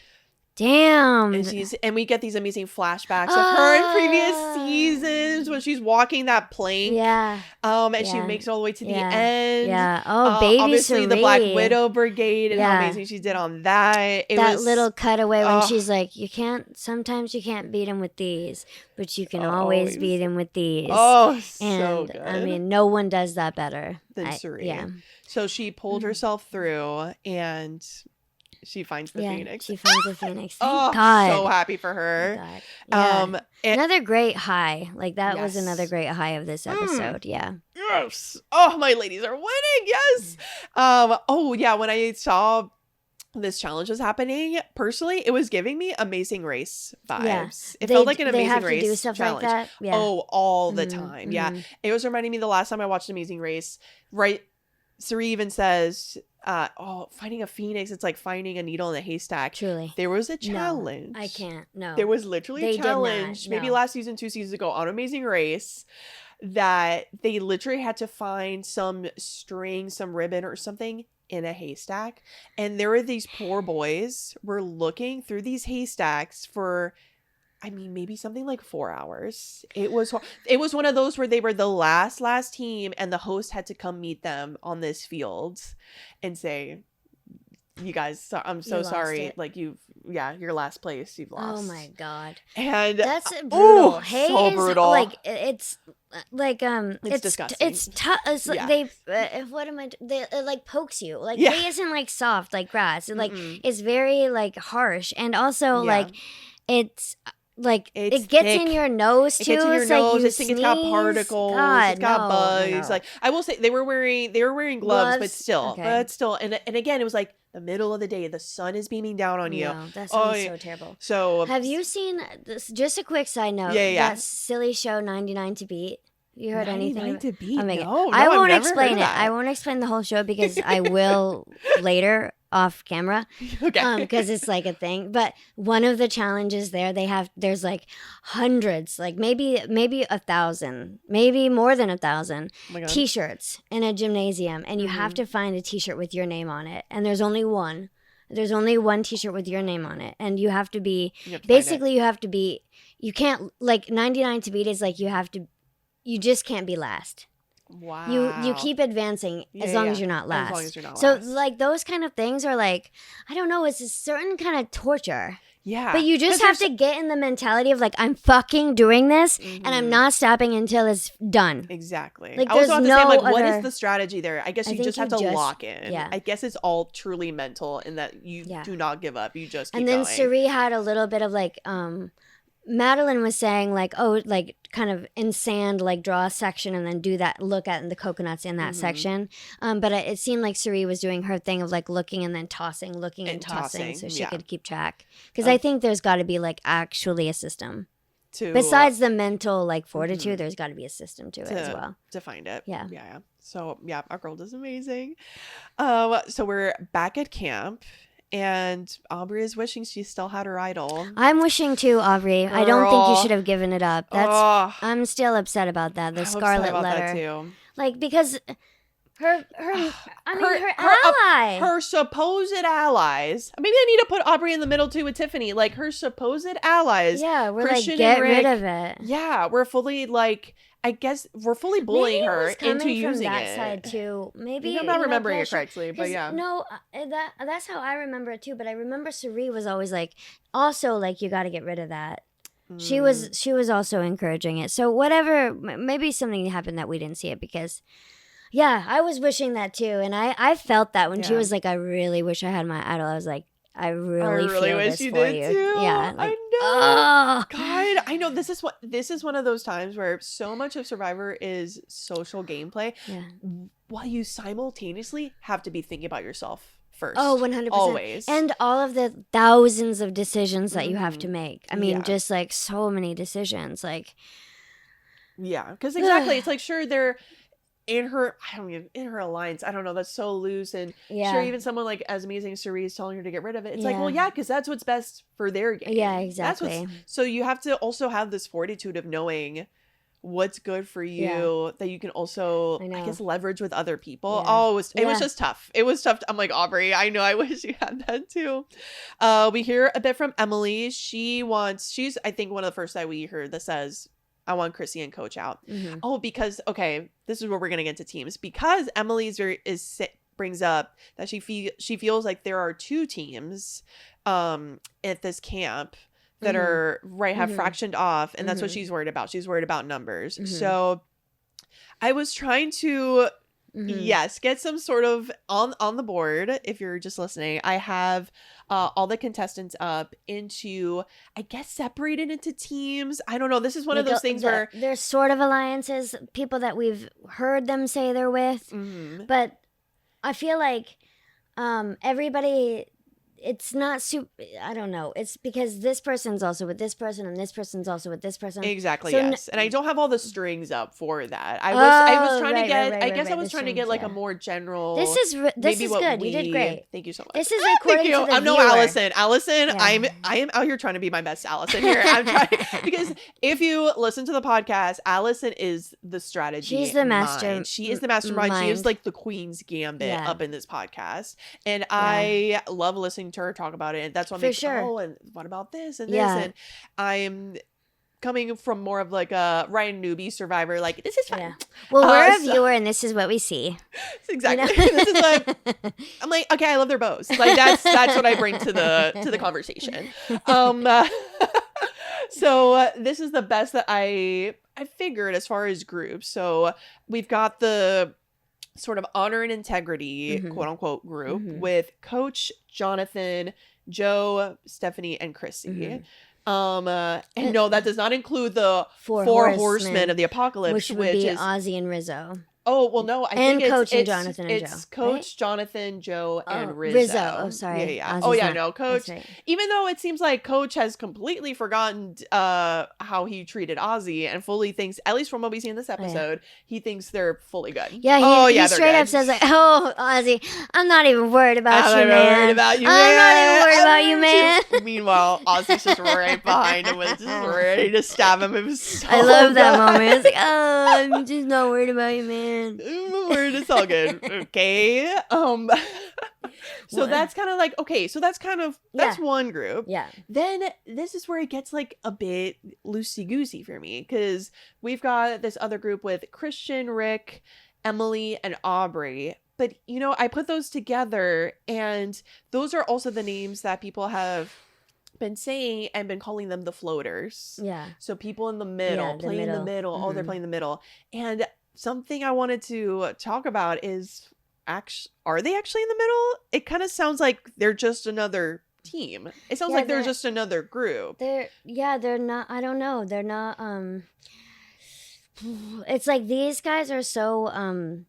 Damn. And we get these amazing flashbacks of her in previous seasons when she's walking that plank. Yeah. And she Yeah. makes it all the way to the Yeah. end. Yeah. Oh, baby obviously the Black Suri. Widow Brigade and how Yeah. amazing she did on that. It That was little cutaway when oh. she's like, sometimes you can't beat him with these, but you can Oh, always always. beat him with these. Oh, so and good. I mean, no one does that better than Suri. Yeah. So she pulled herself through and she finds the Yeah, Phoenix. she finds the Phoenix. Thank Oh, God. so happy for her. Thank God. Yeah. And- another great high. Like, that was Yes. another great high of this episode. Yeah. Yes. Oh, my ladies are winning. Yes. Oh yeah, when I saw this challenge was happening, personally, it was giving me Amazing Race vibes. Yeah. It felt like an they Amazing have Race to do stuff challenge. like that. Yeah. Oh, all the Mhm, time. Yeah. mhm. It was reminding me the last time I watched Amazing Race, right? Suri even says, finding a phoenix, it's like finding a needle in a haystack. Truly. There was a No, challenge. I can't. No. There was literally They a did not, challenge, maybe no. last season, 2 seasons ago on Amazing Race, that they literally had to find some string, some ribbon or something in a haystack. And there were these poor boys were looking through these haystacks for, I mean, maybe something like 4 hours. It was one of those where they were the last team and the host had to come meet them on this field and say, you guys, I'm so You lost sorry. it. Like your last place, you've lost. Oh my God. And That's brutal. ooh, Hay so is brutal. like, it's like It's disgusting. It's tough. It's like Yeah. what am I? It like pokes you. Like, Yeah. hay isn't like soft like grass. It like Mm-mm. it's very like harsh, and also Yeah. like it's like It's it gets thick. in your nose too. It gets in your It's like nose. you I think it's got sneeze. particles. God, it's got no, bugs. no. Like, I will say, they were wearing gloves, but Gloves? still, Okay. and again, it was like the middle of the day. The sun is beaming down on you. No, that Oh, sounds yeah. so terrible. So Have you seen this? Just a quick side note. Yeah. That silly show 99 to Beat. You heard anything? 99 to beat? Oh my God. No, I I've won't never heard explain of it. that. I won't explain the whole show because I will later off camera. Okay. Because it's like a thing. But one of the challenges there's like hundreds, like maybe 1,000, maybe more than 1,000 Oh my God. t-shirts in a gymnasium, and you have to find a t-shirt with your name on it, and there's only one. There's only one t-shirt with your name on it, and you have to be You have to find it. basically you can't, like, 99 to beat is like you just can't be last. Wow. You keep advancing as Yeah, long yeah. as you're not last. As long as you're not so last. like those kind of things are like, I don't know, it's a certain kind of torture. Yeah. But you just have to get in the mentality of like, I'm fucking doing this and I'm not stopping until it's done. Exactly. Like, I was there's about to say, like, no what is other- the strategy there? I guess I you think just have you to just- lock in. yeah. I guess it's all truly mental in that you Yeah. do not give up. You just keep And then going. Suri had a little bit of like, Madeline was saying like, oh, like kind of in sand, like draw a section and then do that, look at the coconuts in that section. But it seemed like Suri was doing her thing of like looking and then tossing, looking and tossing, so she yeah. could keep track. Because I think there's got to be like actually a system. to Besides the mental like fortitude, there's got to be a system to it as well. to find it. Yeah. Yeah. So yeah, our girl does amazing. So we're back at camp and Aubrey is wishing she still had her idol. I'm wishing too, Aubrey. I don't think you Girl. should have given it up. That's Oh, I'm still upset about that. The I'm upset Scarlet about that Letter. too. Like, because her Her ally. Her supposed allies. Maybe I need to put Aubrey in the middle too with Tiffany. Like her supposed allies. Yeah, we're Christian like, get and rid Rick. of it. Yeah, we're fully like, I guess we're fully bullying Maybe it her was coming into from using that it. side too. Maybe Maybe I'm not remembering it pressure- correctly, but 'cause yeah. No, that's how I remember it too. But I remember Suri was always like, also like, you got to get rid of that. She was also encouraging it. So whatever, maybe something happened that we didn't see it because Yeah, I was wishing that too. And I felt that when she Yeah. was like, I really wish I had my idol. I was like, I really feel wish this you for did you. too. Yeah. Like, I know. God, I know this is one of those times where so much of Survivor is social gameplay. Yeah. While you simultaneously have to be thinking about yourself first. Oh, 100%. Always. And all of the thousands of decisions that you have to make. I mean, Yeah. just like so many decisions. Like, yeah, because exactly, it's like, sure, they're in her, I don't even, in her alliance, I don't know, that's so loose, and sure, even someone like as amazing as Cerise telling her to get rid of it, it's like, well, yeah, because that's what's best for their game. Yeah, exactly. So you have to also have this fortitude of knowing what's good for you, that you can also, I guess, leverage with other people. Oh, it was just tough. It was tough. I'm like, Aubrey, I know, I wish you had that too. We hear a bit from Emily. She's I think one of the first that we heard that says, I want Chrissy and Coach out. Oh, because, okay, this is where we're going to get into teams. Because Emily brings up that she feels like there are two teams at this camp that are, have fractioned off. And that's what she's worried about. She's worried about numbers. So I was trying to, get some sort of on the board. If you're just listening, I have all the contestants up into, I guess, separated into teams. I don't know. This is one of those things where there's sort of alliances, people that we've heard them say they're with, but I feel like everybody, it's not super, I don't know. It's because this person's also with this person and this person's also with this person. Exactly, so yes. And I don't have all the strings up for that. I was trying to get, I guess I was trying to get like a more general. This is good. You did great. Thank you so much. This is according to the I'm no viewer. Allison. I am out here trying to be my best Allison here. I'm trying because if you listen to the podcast, Allison is the strategy. She's the master. Mind. She is the mastermind. She is like the queen's gambit up in this podcast, and I love listening to her talk about it, and that's what makes oh, and what about this and this, and I'm coming from more of like a Ryan newbie Survivor, like this is fun. Well, we're a viewer, and this is what we see. Exactly. This is like, I'm like, okay, I love their bows. Like that's what I bring to the conversation. So this is the best that I figured as far as groups. So we've got the sort of honor and integrity, quote unquote, group with Coach, Jonathan, Joe, Stephanie, and Chrissy. And no, that does not include the four horsemen of the apocalypse, which would be Ozzy and Rizzo. Oh, well, no, I think Coach it's Jonathan and it's Joe, Coach, right? Jonathan, Joe, and Rizzo. Rizzo. Oh, sorry. Yeah. Ozzy's Oh, yeah, not. no, Coach. Right. Even though it seems like Coach has completely forgotten how he treated Ozzy and fully thinks, at least from what we see in this episode, he thinks they're fully good. Yeah, he straight up says like, "Oh, Ozzy, I'm not even worried about you, man. I'm not even worried about you, man." Meanwhile, Ozzy's just right behind him, just ready to stab him. It was so I love that moment. It's like, "Oh, I'm just not worried about you, man." It's all good. Okay. So that's kind of like, okay, so that's one group. Yeah. Then this is where it gets like a bit loosey-goosey for me, because we've got this other group with Christian, Rick, Emily, and Aubrey. But, you know, I put those together, and those are also the names that people have been saying and been calling them the floaters. Yeah. So people in the middle, playing the middle. Oh, they're playing the middle. And something I wanted to talk about is, are they actually in the middle? It kind of sounds like they're just another team. It sounds like they're just another group. They're not, I don't know. They're not, it's like these guys are so,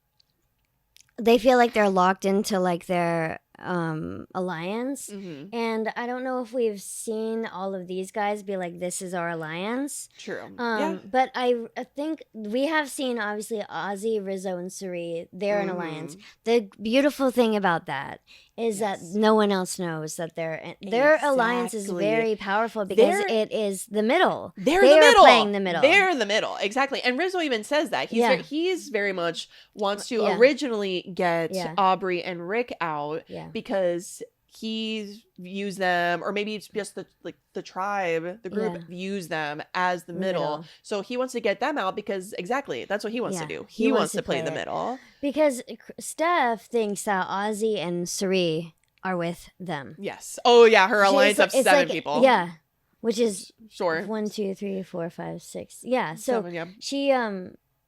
they feel like they're locked into like their alliance, and I don't know if we've seen all of these guys be like, this is our alliance. True. But I think we have seen obviously Ozzy, Rizzo, and Suri, they're an alliance. The beautiful thing about that is that no one else knows that their alliance is very powerful, because it is the middle. They are playing the middle. They're the middle, exactly. And Rizzo even says that he's very much wants to originally get Aubrey and Rick out because he views them, or maybe it's just the tribe, the group views them as the middle. So he wants to get them out because exactly that's what he wants to do. He wants to play the middle. Because Steph thinks that Ozzy and Suri are with them. Yes. Oh yeah, her alliance of 7 people. Yeah. Which is 1, 2, 3, 4, 5, 6. Yeah. So 7,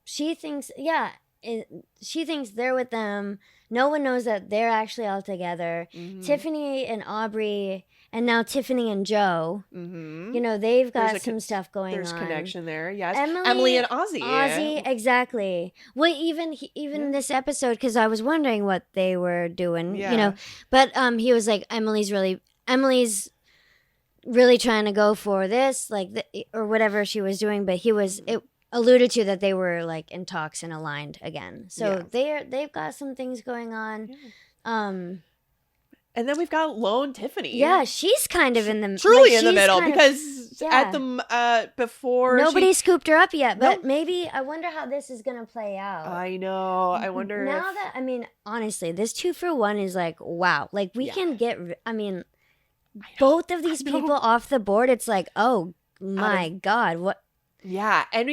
she thinks she thinks they're with them. No one knows that they're actually all together. Tiffany and Aubrey, and now Tiffany and Joe. You know, they've got some stuff going on. There's connection there. Yes, Emily and Ozzy. Ozzy, exactly. Well, even this episode, because I was wondering what they were doing. You know, but he was like, Emily's really trying to go for this, like or whatever she was doing. But it alluded to that they were like in talks and aligned again. So they've got some things going on. And then we've got lone Tiffany. Yeah, she's kind of in the truly in the middle because at the before nobody scooped her up yet. But maybe I wonder how this is gonna play out. I know. I wonder now that I mean, honestly, this 2-for-1 is like wow. Like we can get. I mean, both of these people off the board. It's like oh my god, what? Yeah, and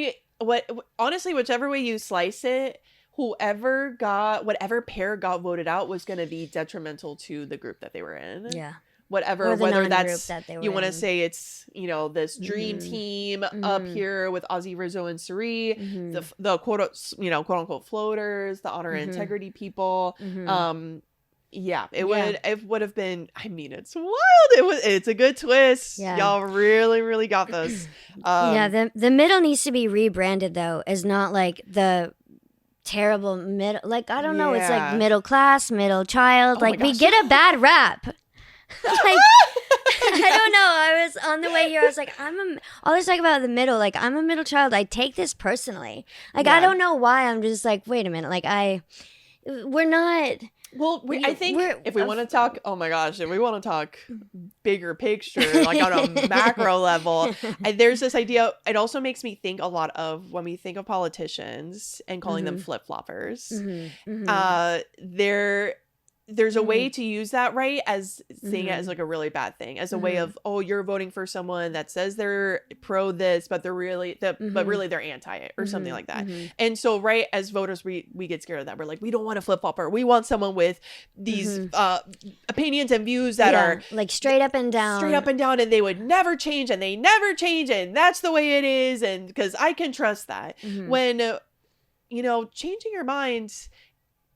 honestly, whichever way you slice it. Whatever pair got voted out was going to be detrimental to the group that they were in. Yeah. Whether that's that you want to say it's, you know, this dream team up here with Ozzy, Rizzo, and Suri, the quote unquote floaters, the honor and integrity people. It would have been. I mean, it's wild. It's a good twist. Yeah. Y'all really, really got this. The middle needs to be rebranded though, as not like the terrible middle, like I don't know, it's like middle class, middle child, like we get a bad rap. Like I don't know, I was on the way here, I was like all this talk about the middle, like I'm a middle child, I take this personally, like I don't know why, I'm just like wait a minute, like we're not. Well, I think if we want to talk, oh my gosh, if we want to talk bigger picture, like on a macro level, there's this idea. It also makes me think a lot of when we think of politicians and calling them flip-floppers. There's a way to use that, right, as seeing it as like a really bad thing, as a way of, oh, you're voting for someone that says they're pro this, but they're really but really they're anti it or something like that. And so, right, as voters, we get scared of that. We're like, we don't want a flip-flopper. We want someone with these opinions and views that are like straight up and down, and they would never change, and they never change, and that's the way it is, and because I can trust that. When changing your mind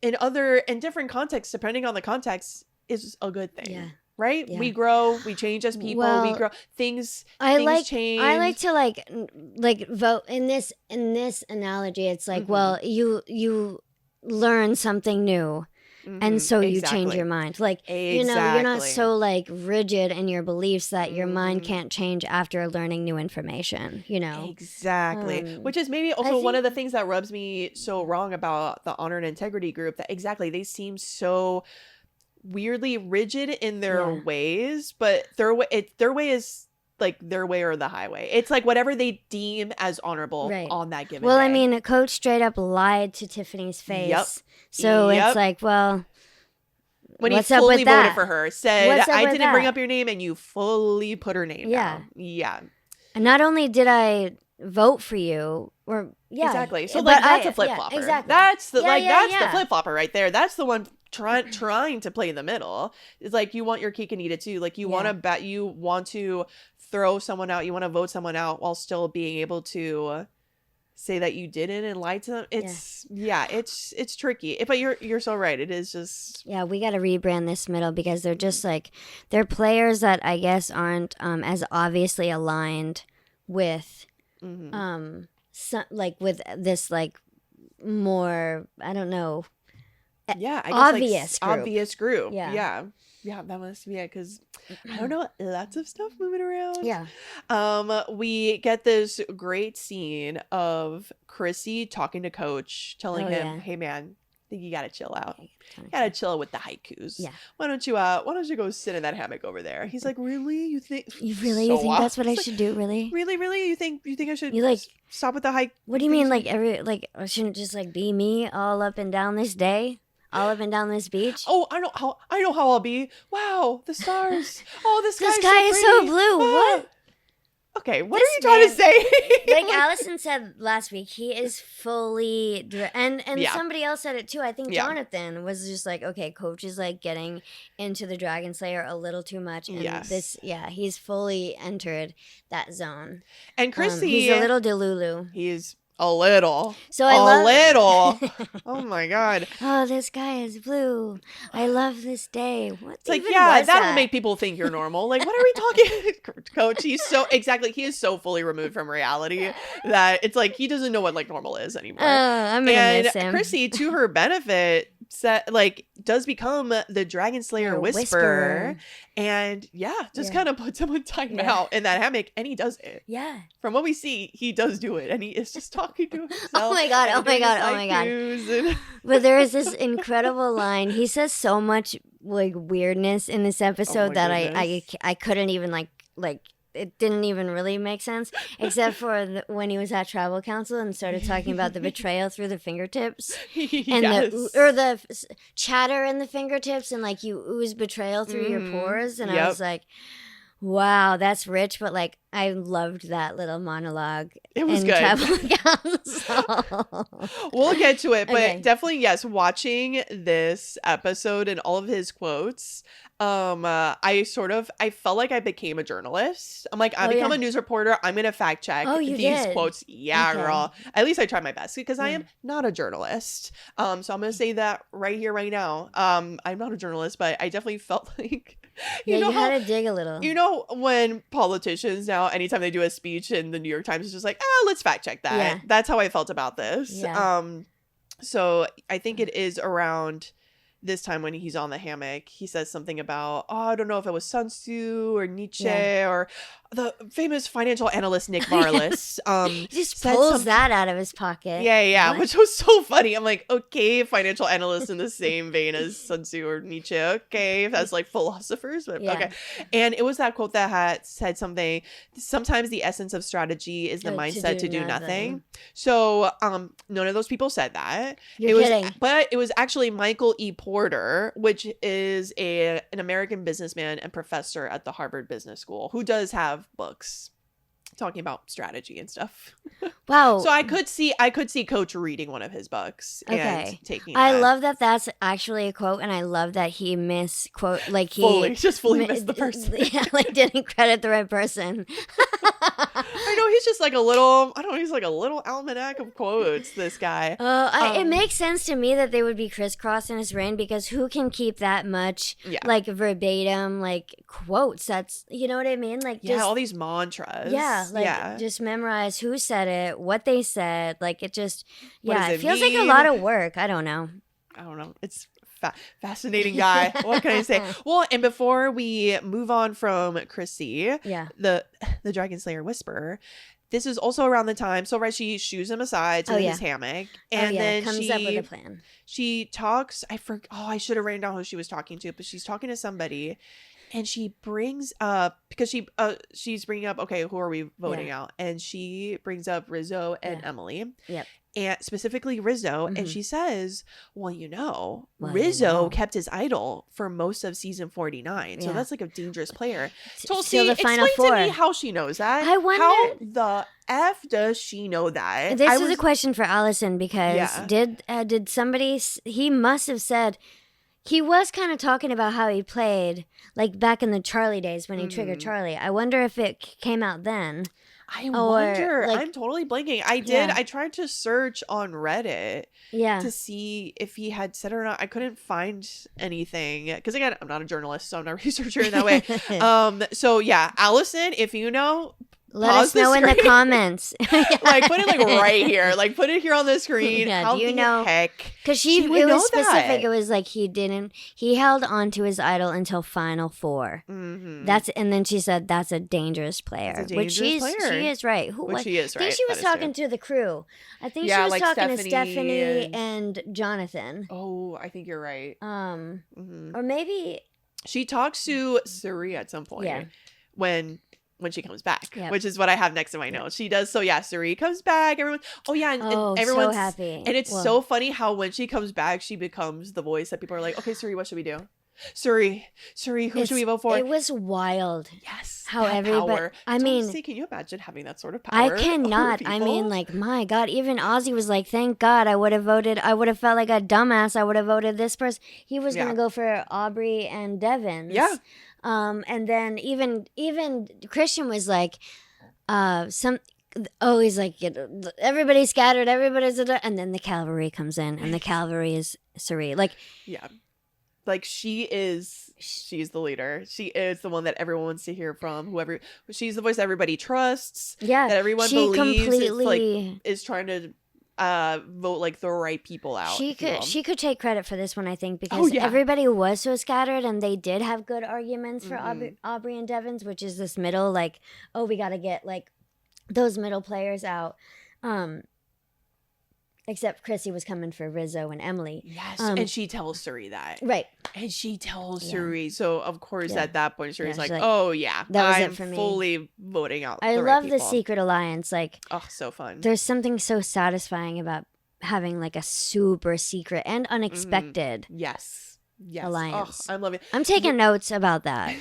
in different contexts, depending on the context, is a good thing. Right? We grow, we change as people, we grow. Things change. I like to like vote in this analogy. It's like, well, you learn something new. And so you change your mind. Like, you're not so like rigid in your beliefs that your mind can't change after learning new information, Exactly. Which is maybe also one of the things that rubs me so wrong about the honor and integrity group, that they seem so weirdly rigid in their ways, but their way is like their way or the highway. It's like whatever they deem as honorable on that given day. I mean, Coach straight up lied to Tiffany's face. So it's like, well, when he fully voted for her, said, I didn't bring up your name, and you fully put her name down. Yeah. And not only did I vote for you, or exactly. So like that's a flip-flopper. Exactly. That's the the flip-flopper right there. That's the one trying to play in the middle. It's like you want your cake and eat it too. Like you want to throw someone out, you want to vote someone out while still being able to say that you didn't and lie to them. It's tricky. But you're so right. It is just we got to rebrand this middle, because they're just like, they're players that I guess aren't as obviously aligned with like with this like more, I don't know, I guess obvious like, group. Obvious group. Yeah, that must be it, because I don't know, lots of stuff moving around. We get this great scene of Chrissy talking to Coach, telling him, hey man, I think you gotta chill out. You gotta chill with the haikus. Why don't you go sit in that hammock over there? He's like, really? You think that's what I should do? Really? Really? You think I should stop with the hike? What do you mean? Like I shouldn't just like be me all up and down this day? All up and down this beach. Oh, I know how I'll be. Wow, the stars. Oh, this sky is so blue. What? Okay, what are you trying to say? Like Allison said last week, he is fully and somebody else said it too. I think Jonathan was just like, okay, Coach is like getting into the Dragon Slayer a little too much, and he's fully entered that zone. And Chrissy, he's a little delulu. He is A little. So I a love little. Oh my God. Oh, the sky is blue. I love this day. What It's like, even yeah, was that'll that? make people think you're normal. Like, what are we talking? Coach, he is so fully removed from reality that it's like he doesn't know what like normal is anymore. I'm gonna And miss him. Chrissy, to her benefit, does become the Dragon Slayer Whisperer. And just kind of puts him on timeout in that hammock, and he does it. Yeah. From what we see, he does do it, and he is just talking to himself. Oh my God. But there is this incredible line. He says so much like weirdness in this episode that I couldn't even like it didn't even really make sense, except for when he was at tribal council and started talking about the betrayal through the fingertips and the chatter in the fingertips, and like you ooze betrayal through your pores, and I was like, wow, that's rich. But like, I loved that little monologue. It was good. We'll get to it, but definitely, yes, watching this episode and all of his quotes, I felt like I became a journalist. I'm like, I become a news reporter. I'm gonna fact check these quotes. Yeah, girl. At least I tried my best, because I am not a journalist. So I'm gonna say that right here, right now. I'm not a journalist, but I definitely felt like you had to dig a little. You know, when politicians now, anytime they do a speech in the New York Times, is just like, let's fact check that. Yeah. That's how I felt about this. Yeah. So I think it is around this time when he's on the hammock, he says something about, I don't know if it was Sun Tzu or Nietzsche or the famous financial analyst Nick Varlas. He just pulls that out of his pocket. Yeah, which was so funny. I'm like, okay, financial analyst in the same vein as Sun Tzu or Nietzsche. Okay, that's like philosophers, but okay. And it was that quote that had said something. Sometimes the essence of strategy is the mindset to do nothing. So none of those people said that. You're kidding. But it was actually Michael E. Porter, which is an American businessman and professor at the Harvard Business School, who does have books talking about strategy and stuff. Wow. So I could see Coach reading one of his books and taking I love that that's actually a quote, and I love that he misquote, like he fully missed the person. Yeah, like didn't credit the right person. I know, he's just like a little, he's like a little almanac of quotes, this guy. It makes sense to me that they would be crisscrossed in his brain, because who can keep that much like verbatim like quotes? That's, you know what I mean? Like just, all these mantras. Just memorize who said it, what they said. Like it just, it feels mean? like a lot of work. I don't know. It's fascinating guy. What can I say? Well, and before we move on from Chrissy, the Dragon Slayer Whisperer, this is also around the time. So she shoos him aside to his hammock, and then comes up with a plan. She talks. I should have written down who she was talking to, but she's talking to somebody. And she brings up, because she's bringing up, okay, who are we voting out? And she brings up Rizzo and Emily. Yep. And specifically Rizzo. And she says, Rizzo kept his idol for most of season 49. So that's like a dangerous player. Tulsi, explain to me how she knows that. I wonder. How the F does she know that? This is a question for Allison, because did somebody, he must have said, he was kind of talking about how he played, like back in the Charlie days when he triggered Charlie. I wonder if it came out then. I wonder. Like, I'm totally blanking. I tried to search on Reddit to see if he had said it or not. I couldn't find anything. Because again, I'm not a journalist, so I'm not a researcher in that way. So yeah, Allison, if you know, let us know in the comments. Like put it like right here. Like put it here on the screen. Yeah, how do you the know? Heck? Because it was specific. That. It was like he held on to his idol until Final Four. Mm-hmm. And then she said that's a dangerous player. She is right. She is right. I think she was talking to the crew. I think she was talking to Stephanie and Jonathan. Oh, I think you're right. Or maybe she talks to Suri at some point when she comes back, which is what I have next in my notes. She does. So yeah, Suri comes back. Everyone. And everyone's so happy. And it's so funny how when she comes back, she becomes the voice that people are like, okay, Suri, what should we do? Suri, who should we vote for? It was wild. Yes. How everybody. I mean, Tulsi, can you imagine having that sort of power? I cannot. I mean, like, my God, even Ozzy was like, thank God I would have voted. I would have felt like a dumbass. I would have voted this person. He was going to go for Aubrey and Devin. Yeah. And then even Christian was like, he's like, everybody's scattered, everybody's, and then the cavalry comes in, and the cavalry is Suri. Like, yeah. Like she's the leader. She is the one that everyone wants to hear from. She's the voice everybody trusts. Yeah, that everyone she believes completely is trying to vote like the right people out. She could take credit for this one, I think, because everybody was so scattered, and they did have good arguments for Aubrey and Devins, which is this middle, like, oh, we got to get like those middle players out. Except Chrissy was coming for Rizzo and Emily. Yes, and she tells Suri that. Right. And she tells Suri. So, of course, at that point, Suri's like, oh, yeah, that was I'm it for me. fully voting out I the love right the people. Secret Alliance. Like, oh, so fun. There's something so satisfying about having, like, a super secret and unexpected yes. alliance. Oh, I love it. I'm taking notes about that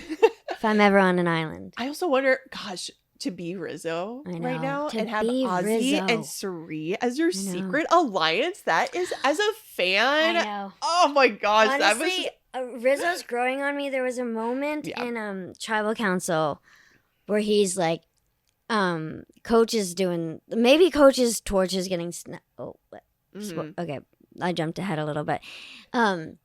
if I'm ever on an island. I also wonder, gosh, to be Rizzo right now and have Ozzy Rizzo. and Suri as your secret alliance. That is, as a fan, I know. Oh my gosh, honestly, that was Rizzo's growing on me. There was a moment in Tribal Council where he's like, Coach is doing, maybe Coach's torch is getting okay, I jumped ahead a little bit, and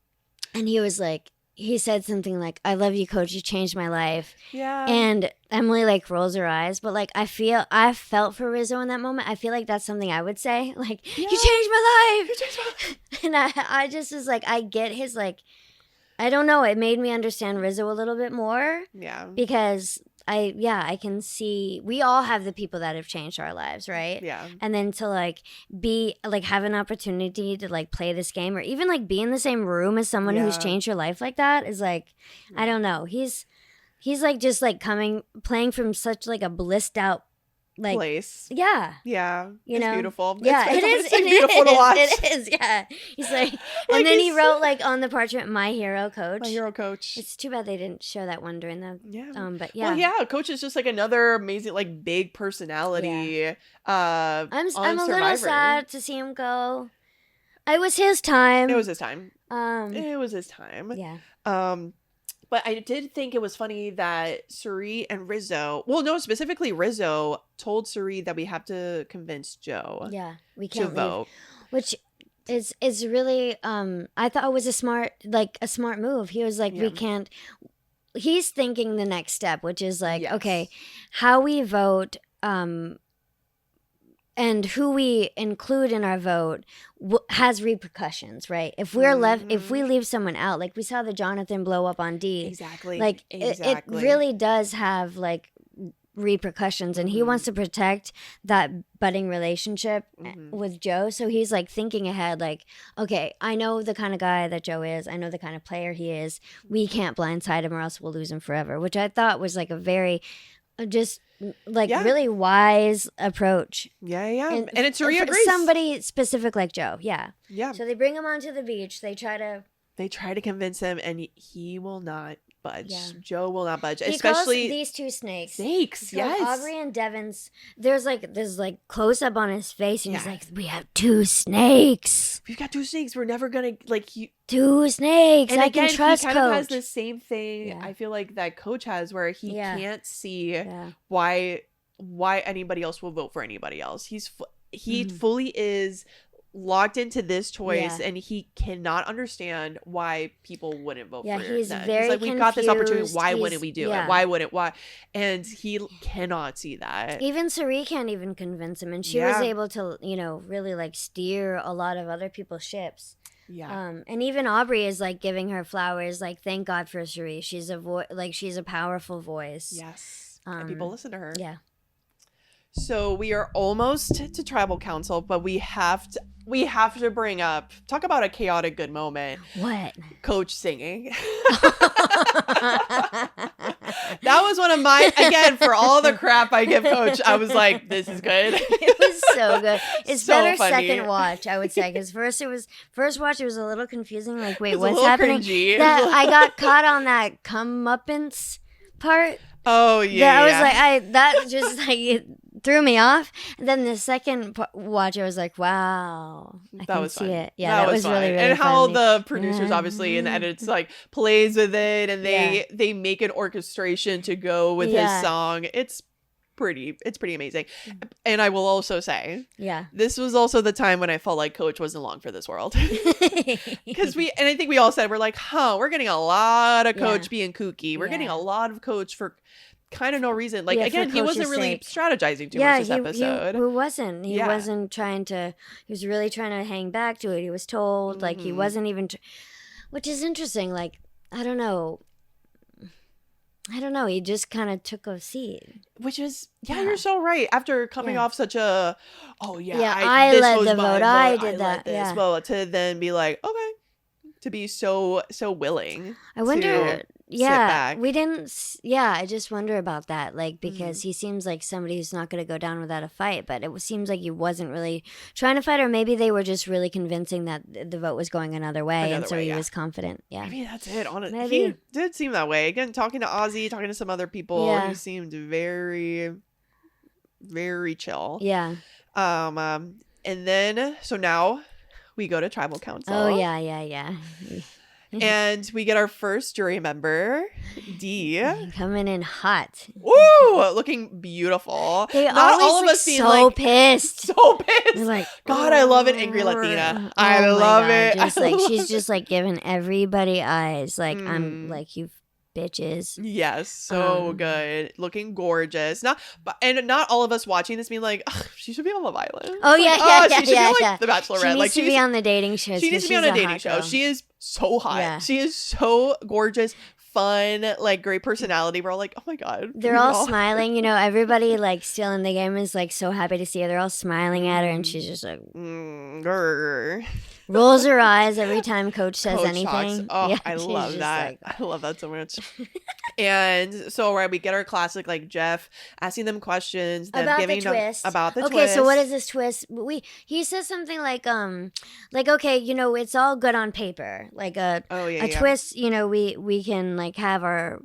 he was like, he said something like, I love you, Coach, you changed my life. Yeah. And Emily like rolls her eyes, but like I felt for Rizzo in that moment. I feel like that's something I would say, like, you changed my life. You changed my life. And I just was like, I get his, like, I don't know, it made me understand Rizzo a little bit more. Yeah. Because I can see we all have the people that have changed our lives, right? Yeah. And then to like be like have an opportunity to like play this game or even like be in the same room as someone who's changed your life like that is like, I don't know. He's like just like playing from such like a blissed out like place. Yeah. Yeah. You know? Beautiful. Yeah, It's beautiful to watch. It is, yeah. He's like and then he wrote like on the parchment, My Hero Coach. My Hero Coach. It's too bad they didn't show that one during the but Well, Coach is just like another amazing like big personality. I'm a little sad to see him go. It was his time. It was his time. Yeah. But I did think it was funny that Suri and Rizzo, well, no, specifically Rizzo told Suri that we have to convince Joe. Yeah, we can't vote. Which is really, I thought it was a smart move. He was like, we can't. He's thinking the next step, which is like, okay, how we vote, and who we include in our vote has repercussions, right? If we're if we leave someone out, like we saw the Jonathan blow up on D. Exactly. Like it really does have like repercussions, and he wants to protect that budding relationship with Joe. So he's like thinking ahead, like, okay, I know the kind of guy that Joe is. I know the kind of player he is. We can't blindside him or else we'll lose him forever, which I thought was like a very just like really wise approach. Yeah. And it's Suri agrees. Somebody specific like Joe. Yeah. So they bring him onto the beach. They try to convince him, and he will not budge. Yeah. Joe will not budge. He especially calls these two snakes. Yes. Aubrey and Devins. There's like close up on his face, and he's like, "We have two snakes. We've got two snakes. We're never gonna like you." Two snakes. And I again, can trust he Coach. kind of has the same thing. I feel like that Coach has, where he can't see why anybody else will vote for anybody else. He fully is locked into this choice, and he cannot understand why people wouldn't vote for it. He's very like, we've got this opportunity. Why wouldn't we do it? Why? And he cannot see that. Even Suri can't even convince him, and she was able to, really like steer a lot of other people's ships. Yeah. And even Aubrey is like giving her flowers, like, thank God for Suri. She's she's a powerful voice. Yes. And people listen to her. Yeah. So we are almost to Tribal Council, but we have to bring up, talk about a chaotic good moment. What? Coach singing. That was one of my, again, for all the crap I give Coach, I was like, this is good. It was so good. It's so better funny. Second watch, I would say, because first watch it was a little confusing. Like, wait, It was what's a little happening? cringy. I got caught on that comeuppance part. Oh yeah. I was like, that just like it threw me off. And then the second watch, I was like, wow, I can see it. Yeah, that was fun. really, really and how funny. the producers obviously in the edits like plays with it, and they make an orchestration to go with his song. It's pretty amazing. And I will also say, Yeah. this was also the time when I felt like Coach wasn't long for this world. Because I think we all said, we're like, we're getting a lot of Coach being kooky. We're getting a lot of Coach for kind of no reason. Like, again, he wasn't really strategizing too much this episode. He wasn't. He wasn't trying to, he was really trying to hang back to it. He was told, like, he wasn't even, which is interesting. Like, I don't know. He just kind of took a seat. Which is, you're so right. After coming off such a, I led the vote. I did that. This vote, to then be like, okay, to be so willing. I wonder. Sit back. We didn't. Yeah, I just wonder about that. Like, because he seems like somebody who's not going to go down without a fight. But it seems like he wasn't really trying to fight, or maybe they were just really convincing that the vote was going another way, and so he was confident. Yeah, maybe that's it. Honestly, he did seem that way. Again, talking to Ozzy, talking to some other people, he seemed very, very chill. Yeah. And then so now we go to tribal council. Oh yeah. And we get our first jury member, Dee. Coming in hot. Ooh, looking beautiful. They Not always all of look us being so pissed. So pissed. They're like, God, I love it. Angry Latina. I love it. Just like, she's just like giving everybody eyes. Like, I'm like, you bitches. Yes, so good. Looking gorgeous. Not all of us watching this being like, she should be on Love Island. Oh, yeah. She should be like The Bachelorette. She needs to be on the dating show. She needs to be on a dating show. She is so hot. Yeah. She is so gorgeous, fun, like great personality. We're all like, oh my God. They're all smiling. You know, everybody like still in the game is like so happy to see her. They're all smiling at her, and she's just like, rolls her eyes every time Coach says anything. Talks. Oh, I love that. Like... I love that so much. And so, right, we get our classic, like, Jeff asking them questions, them about giving the twist. About the twist. Okay, so what is this twist? He says something like okay, you know, it's all good on paper. Like a twist, you know, we can like have our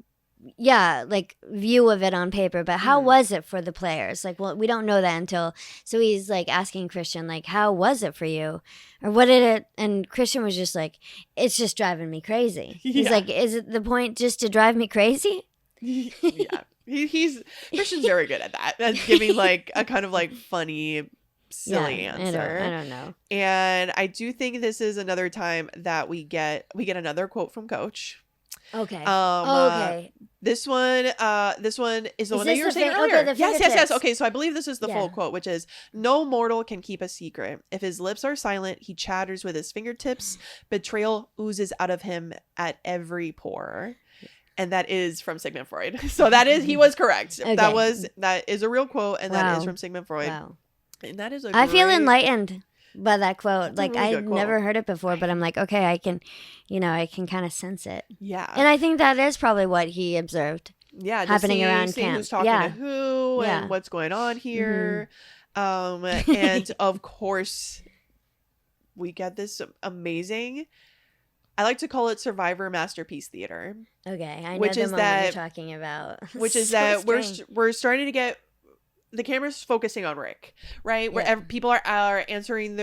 like view of it on paper, but how was it for the players? Like, well, we don't know that until, so he's like asking Christian, like, how was it for you, or what did it? And Christian was just like, it's just driving me crazy. He's like, is it the point just to drive me crazy? Yeah, he's Christian's very good at that. That's giving like a kind of like funny, silly answer. I don't know. And I do think this is another time that we get another quote from Coach. Okay. Okay. This one is the one that you were saying earlier. Okay, yes. Okay, so I believe this is the full quote, which is, "No mortal can keep a secret. If his lips are silent, he chatters with his fingertips. Betrayal oozes out of him at every pore." And that is from Sigmund Freud. So he was correct. Okay. That is a real quote, and that is from Sigmund Freud. Wow. And that is I feel enlightened by that quote. Like, really I've never heard it before, but I'm like, okay, I can kind of sense it. Yeah. And I think that is probably what he observed. Yeah. Happening around camp. Who's talking to who and what's going on here. And of course, we get this amazing, I like to call it Survivor Masterpiece Theater. Okay. I know the moment you're talking about. Which is that we're starting to get, the camera's focusing on Rick, right? Where people are answering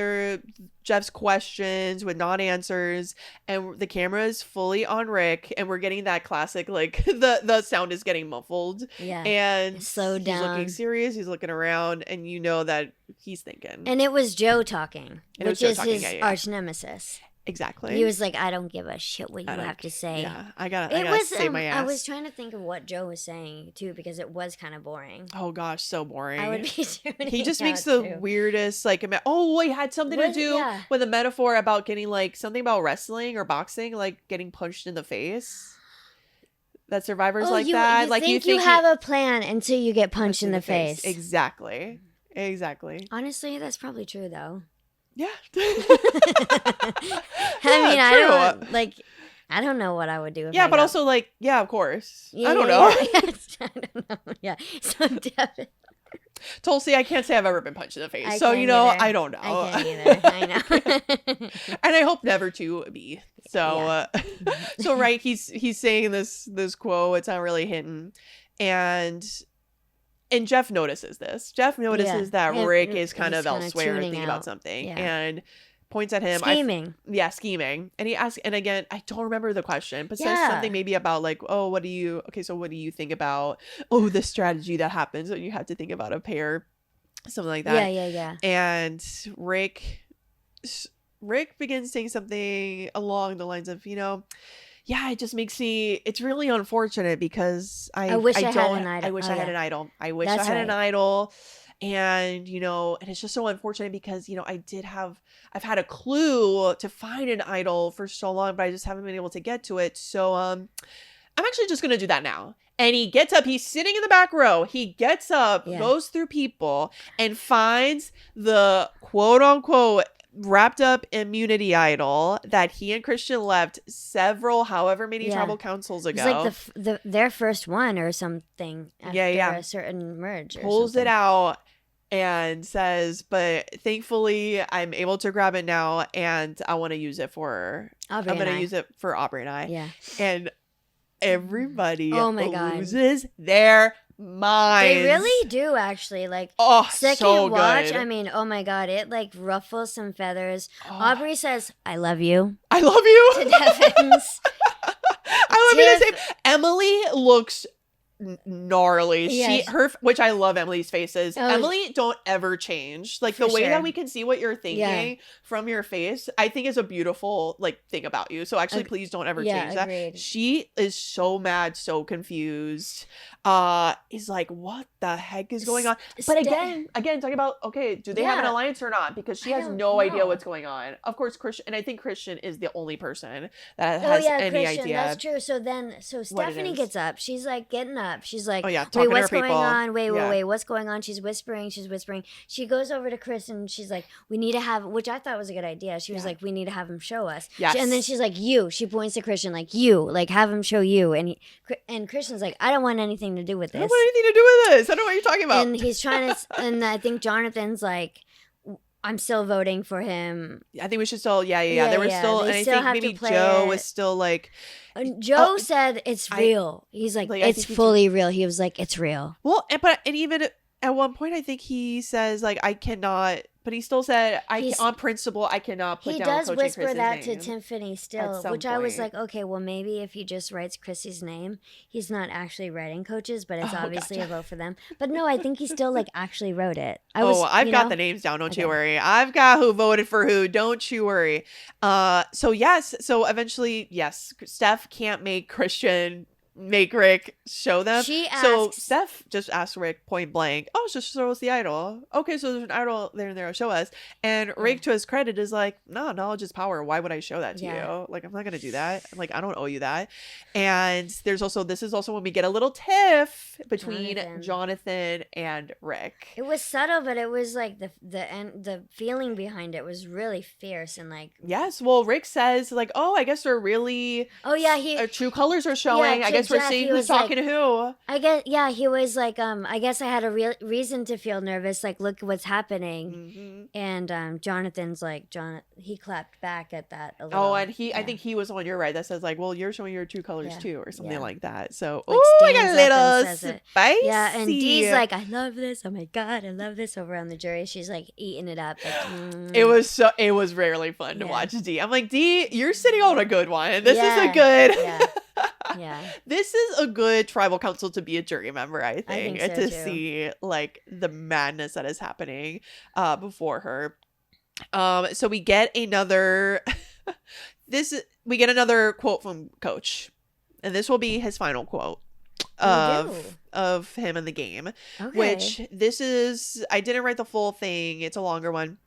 Jeff's questions with non-answers, and the camera is fully on Rick, and we're getting that classic, like, the sound is getting muffled. Yeah. And it's slowed down. He's looking serious, he's looking around, and you know that he's thinking. And it was Joe talking, which is his arch nemesis. Exactly. He was like, I don't give a shit what you have to say. Yeah, I gotta save my ass. I was trying to think of what Joe was saying too, because it was kind of boring. Oh gosh, so boring. I would be tuning He just makes the weirdest, like, it had something to do with a metaphor about getting, like, something about wrestling or boxing, like getting punched in the face. That Survivor's that. You like, think you have a plan until you get punched in the face. Exactly. Honestly, that's probably true though. Yeah. I don't know what I would do. But also, like, of course. I don't know. I don't know. Yeah. So definitely. Tulsi, I can't say I've ever been punched in the face. I don't know. I can't either. I know. And I hope never to be. So, so right, he's saying this quote. It's not really hidden. And Jeff notices this. Jeff notices that Rick is kind of elsewhere thinking about something. Yeah. points at him. Scheming. Scheming. And he asks, and again, I don't remember the question, but says Yeah. something maybe about like, oh, what do you think about, the strategy that happens when you have to think about a pair, something like that. Yeah. And Rick begins saying something along the lines of, it just makes me, it's really unfortunate because I wish I had an idol. I wish I had an idol. I wish I had an idol. And, and it's just so unfortunate because, I've had a clue to find an idol for so long, but I just haven't been able to get to it. So, I'm actually just going to do that now. And he gets up, he's sitting in the back row. He gets up, goes through people and finds the quote unquote wrapped up immunity idol that he and Christian left however many tribal councils ago. It's like their first one or something after a certain merge. Pulls it out and says, but thankfully I'm able to grab it now and I want to use it for Aubrey and I. Yeah. And everybody loses their minds. They really do, actually. Like, second so watch, good. I mean, oh my God, it like ruffles some feathers. Aubrey says, I love you. I love you. To Devins. I love you the same. Emily looks gnarly. Yes. Which I love Emily's faces. Emily, don't ever change. Like the way that we can see what you're thinking from your face, I think is a beautiful thing about you. So actually, please don't ever change that. She is so mad, so confused. Is like, what the heck is going on? But again, talking about, okay, do they have an alliance or not? Because she has no idea what's going on. Of course, Christian, and I think Christian is the only person that has any Christian, idea. That's true. So Stephanie gets up. She's like getting up. She's like, wait, what's going on? Wait, what's going on? She's whispering. She goes over to Chris and she's like, we need to have, which I thought was a good idea. She was like, we need to have him show us. Yes. And then she's like, she points to Christian, like, have him show you. And Christian's like, I don't want anything to do with this. I don't want anything to do with this. I don't know what you're talking about. And he's trying to, and I think Jonathan's like, I'm still voting for him. I think we should still, There was still, and I think maybe Joe was still like. Joe said it's real. He's like it's fully real. He was like, it's real. Well, and even at one point, I think he says like, I cannot. But he still said, on principle, I cannot put down coaching Chris's name. He does whisper that to Tiffany still, which I was like, okay, well, maybe if he just writes Chrissy's name, he's not actually writing coaches, but it's obviously a vote for them. But no, I think he still actually wrote it. I've got the names down. Don't you worry. I've got who voted for who. Don't you worry. So eventually, yes, Steph can't make Rick show them. So Steph just asked Rick point blank, just show us the idol. Okay, so there's an idol there, show us. And Rick, to his credit, is like, no, knowledge is power. Why would I show that to you? Like, I'm not gonna do that. Like, I don't owe you that. And this is also when we get a little tiff between Jonathan and Rick. It was subtle, but it was like the feeling behind it was really fierce and like. Yes, well, Rick says like, I guess they're really. True colors are showing. I guess we're seeing who's talking to who. I guess, he was like, I guess I had a reason to feel nervous. Like, look what's happening. Mm-hmm. And Jonathan's like, he clapped back at that a little. And I think he was the one, you're right, that says like, well, you're showing your true colors too, or something like that. So, I got a little spicy. Yeah, and Dee's like, I love this. Oh my God, I love this. Over on the jury, she's like eating it up. Like, It was rarely fun to watch Dee. I'm like, Dee, you're sitting on a good one. This is a good. Yeah. This is a good tribal council to be a jury member, I think so, to too. see like the madness that is happening before her. So we get another quote from Coach, and this will be his final quote of him in the game. Okay. Which I didn't write the full thing. It's a longer one.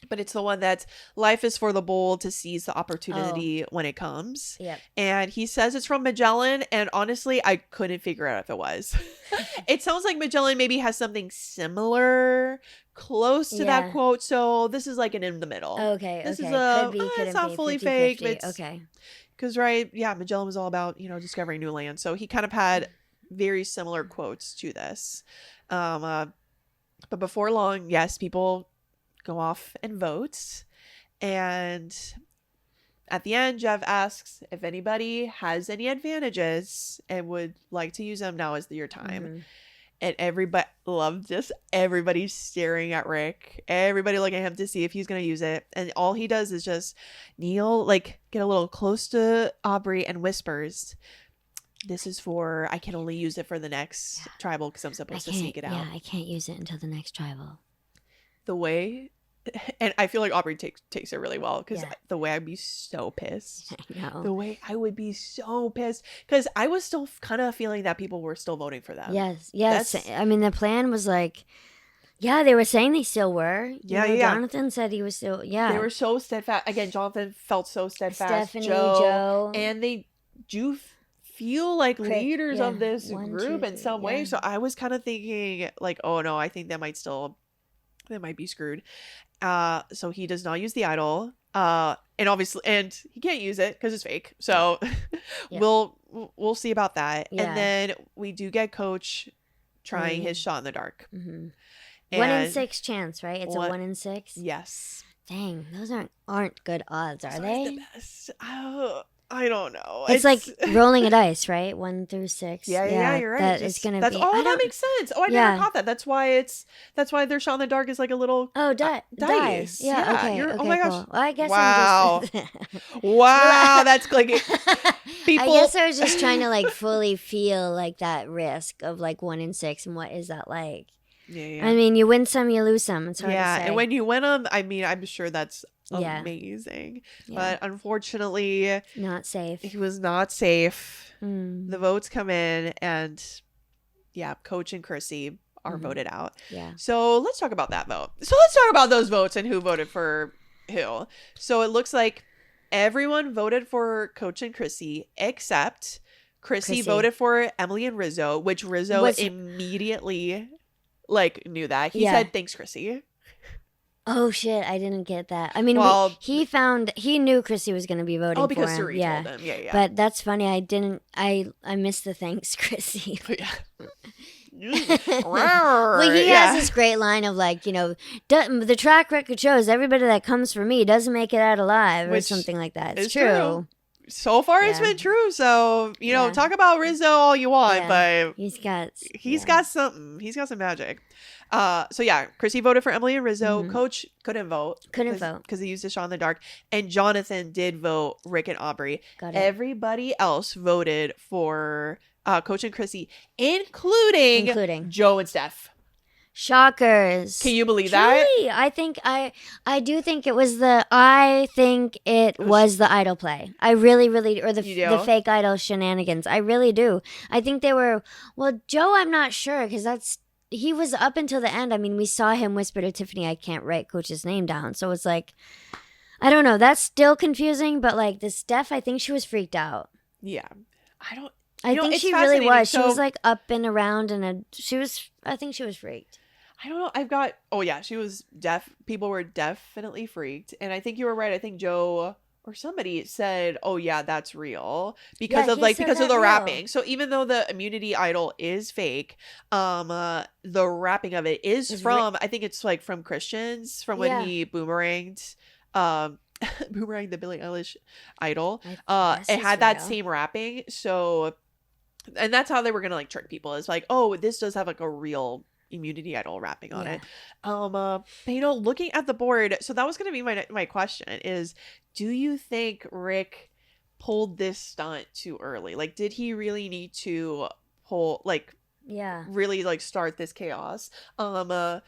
But it's the one that's, life is for the bold to seize the opportunity when it comes. Yep. And he says it's from Magellan. And honestly, I couldn't figure out if it was. It sounds like Magellan maybe has something similar, close to that quote. So this is like an in the middle. Okay. This is it's not fully fake. But okay. Because, Magellan was all about, discovering new land. So he kind of had very similar quotes to this. But before long, yes, people go off and vote, and at the end Jeff asks if anybody has any advantages and would like to use them. Now is your time. And everybody loved this. Everybody's staring at Rick. Everybody looking at him to see if he's going to use it. And all he does is just kneel, like get a little close to Aubrey and whispers, "This is for, I can only use it for the next tribal because I'm supposed to sneak it out." Yeah, I can't use it until the next tribal. The way, and I feel like Aubrey takes it really well, because the way I'd be so pissed. I know. The way I would be so pissed, because I was still kind of feeling that people were still voting for them. Yes. I mean, the plan was like, yeah, they were saying they still were. You know, Jonathan said he was still, They were so steadfast. Again, Jonathan felt so steadfast. Stephanie, Joe. And they do feel like leaders of this group in some way. So I was kind of thinking like, oh no, I think they might be screwed. So he does not use the idol. And obviously, and he can't use it because it's fake. So we'll see about that. Yeah. And then we do get Coach trying his shot in the dark. Mm-hmm. 1 in 6 chance, right? It's a 1 in 6. Yes. Dang, those aren't good odds, are they? The best. Oh, I don't know. It's like rolling a dice, right? 1 through 6. Yeah, you're right. It's gonna be. That makes sense. Oh, I never caught that. That's why their shot in the dark is like a little dice. Yeah. Okay. Oh my gosh. Cool. Well, I guess. Wow. Wow. That's like people. I guess I was just trying to like fully feel like that risk of like 1 in 6, and what is that like? Yeah. I mean, you win some, you lose some. It's hard to say. And when you win them, I mean, I'm sure that's amazing. But unfortunately, not safe. He was not safe. The votes come in, and Coach and Chrissy are voted out. Yeah. So let's talk about that vote. So let's talk about those votes and who voted for who. So it looks like everyone voted for Coach and Chrissy except Chrissy voted for Emily and Rizzo, which Rizzo immediately knew that. He said, "Thanks, Chrissy." Oh shit, I didn't get that. I mean, he knew Chrissy was going to be voting for him. Oh, because Suri told him. Yeah. But that's funny. I missed the thanks, Chrissy. Well, he has this great line of like, the track record shows everybody that comes for me doesn't make it out alive, or something like that. It's true. So far, it's been true. So talk about Rizzo all you want, but he's got something. He's got some magic. So Chrissy voted for Emily and Rizzo. Coach couldn't vote because he used a shot in the dark, and Jonathan did vote Rick and Aubrey. Everybody else voted for Coach and Chrissy, including Joe and Steph. Shockers. Can you believe that? I do think it was the idol play. I really, or the fake idol shenanigans. I really do. I think they were, Joe, I'm not sure, because he was up until the end. I mean, we saw him whisper to Tiffany, "I can't write Coach's name down." So it's like, I don't know. That's still confusing, but like the Steph, I think she was freaked out. Yeah. I think she really was. She was like up and around, and I think she was freaked. I don't know. She was people were definitely freaked. And I think you were right. I think Joe or somebody said, "Oh yeah, that's real," because of the rapping. So even though the immunity idol is fake, the rapping of it is from, I think it's like from Christians, from when he boomeranged boomerang the Billie Eilish idol. It had that same rapping. So, and that's how they were gonna like trick people. It's like, oh, this does have like a real immunity idol rapping on it. But looking at the board, so that was going to be my question is, do you think Rick pulled this stunt too early? Like, did he really need to pull really start this chaos? I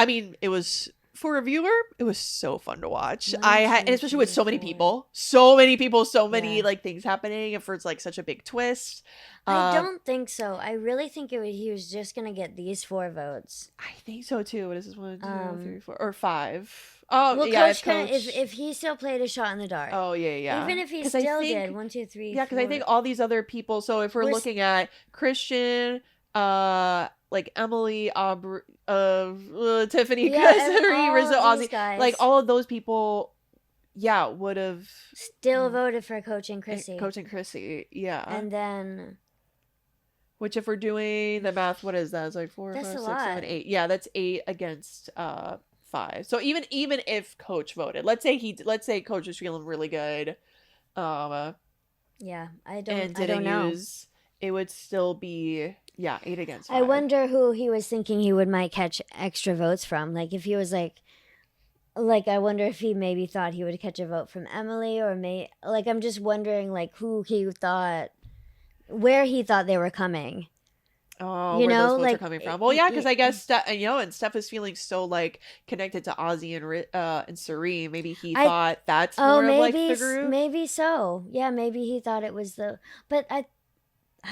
mean, it was, for a viewer, it was so fun to watch. And especially with so many people, so many like things happening, and for it's like such a big twist. I don't think so. I really think he was just gonna get these 4 votes. I think so too. What is this? 1, 2, 3, 4, or 5? Oh, well, yeah. Coach. If he still played a shot in the dark. Oh yeah. Even if he still did 1, 2, 3. Yeah, because I think all these other people. So if we're looking at Christian, like Emily, Aubrey, Tiffany, Suri, Rizzo, Ozzy, guys, like all of those people, would have still voted for Coach and Chrissy. And then, which if we're doing the math, what is that? It's like 4, 5, 6, 7, 8. Yeah, that's 8 against 5. So even if Coach voted, let's say Coach was feeling really good, I don't know. It would still be Yeah, 8 against 5. I wonder who he was thinking he might catch extra votes from. Like if he was like I wonder if he maybe thought he would catch a vote from Emily, or I'm just wondering like who he thought, where he thought they were coming. Oh, where those votes are coming from. Well, yeah, because I guess and Steph is feeling so like connected to Ozzy and Serene. Maybe he thought that's more of like the group. Maybe so. Yeah, maybe he thought it was but I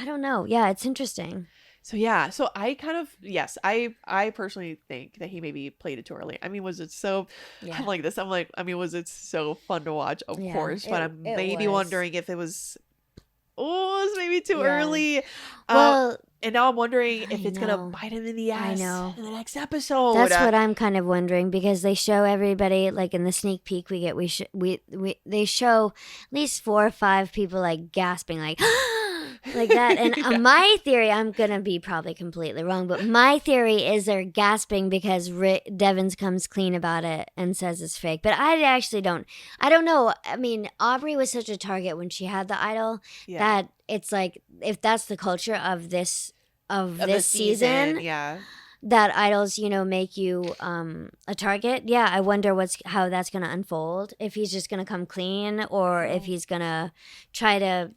don't know. Yeah, it's interesting. So yeah, so I kind of I personally think that he maybe played it too early. I mean, was it so? Yeah. I'm like this. I'm like, I mean, was it so fun to watch? Of course, but I'm maybe wondering if it was. Oh, it was maybe too early. Well, and now I'm wondering if it's gonna bite him in the ass in the next episode. That's what I'm kind of wondering, because they show everybody like in the sneak peek we get. They show at least 4 or 5 people like gasping like. Like that. And my theory, I'm gonna be probably completely wrong, but my theory is they're gasping because Devins comes clean about it and says it's fake. But I actually don't know. I mean, Aubrey was such a target when she had the idol that it's like, if that's the culture of this season, that idols, make you a target. Yeah, I wonder how that's going to unfold. If he's just going to come clean, or if he's going to try to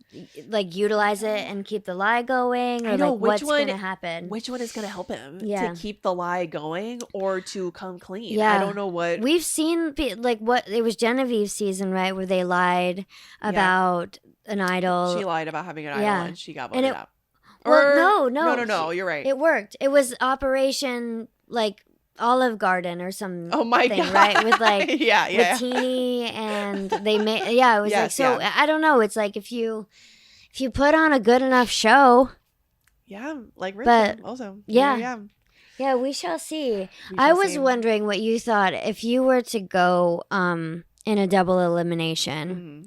like utilize it and keep the lie going, or like what's going to happen. Which one is going to help him to keep the lie going or to come clean? Yeah. I don't know what. We've seen like what it was Genevieve's season, right, where they lied about an idol. She lied about having an idol and she got voted out. Well, no. You're right. It worked. It was Operation like Olive Garden or something. Oh my God. Right? With like with Teeny, and they made it was like so. I don't know. It's like if you put on a good enough show. Yeah, like Richard also. Yeah, we shall see. I was wondering what you thought if you were to go in a double elimination. Mm-hmm.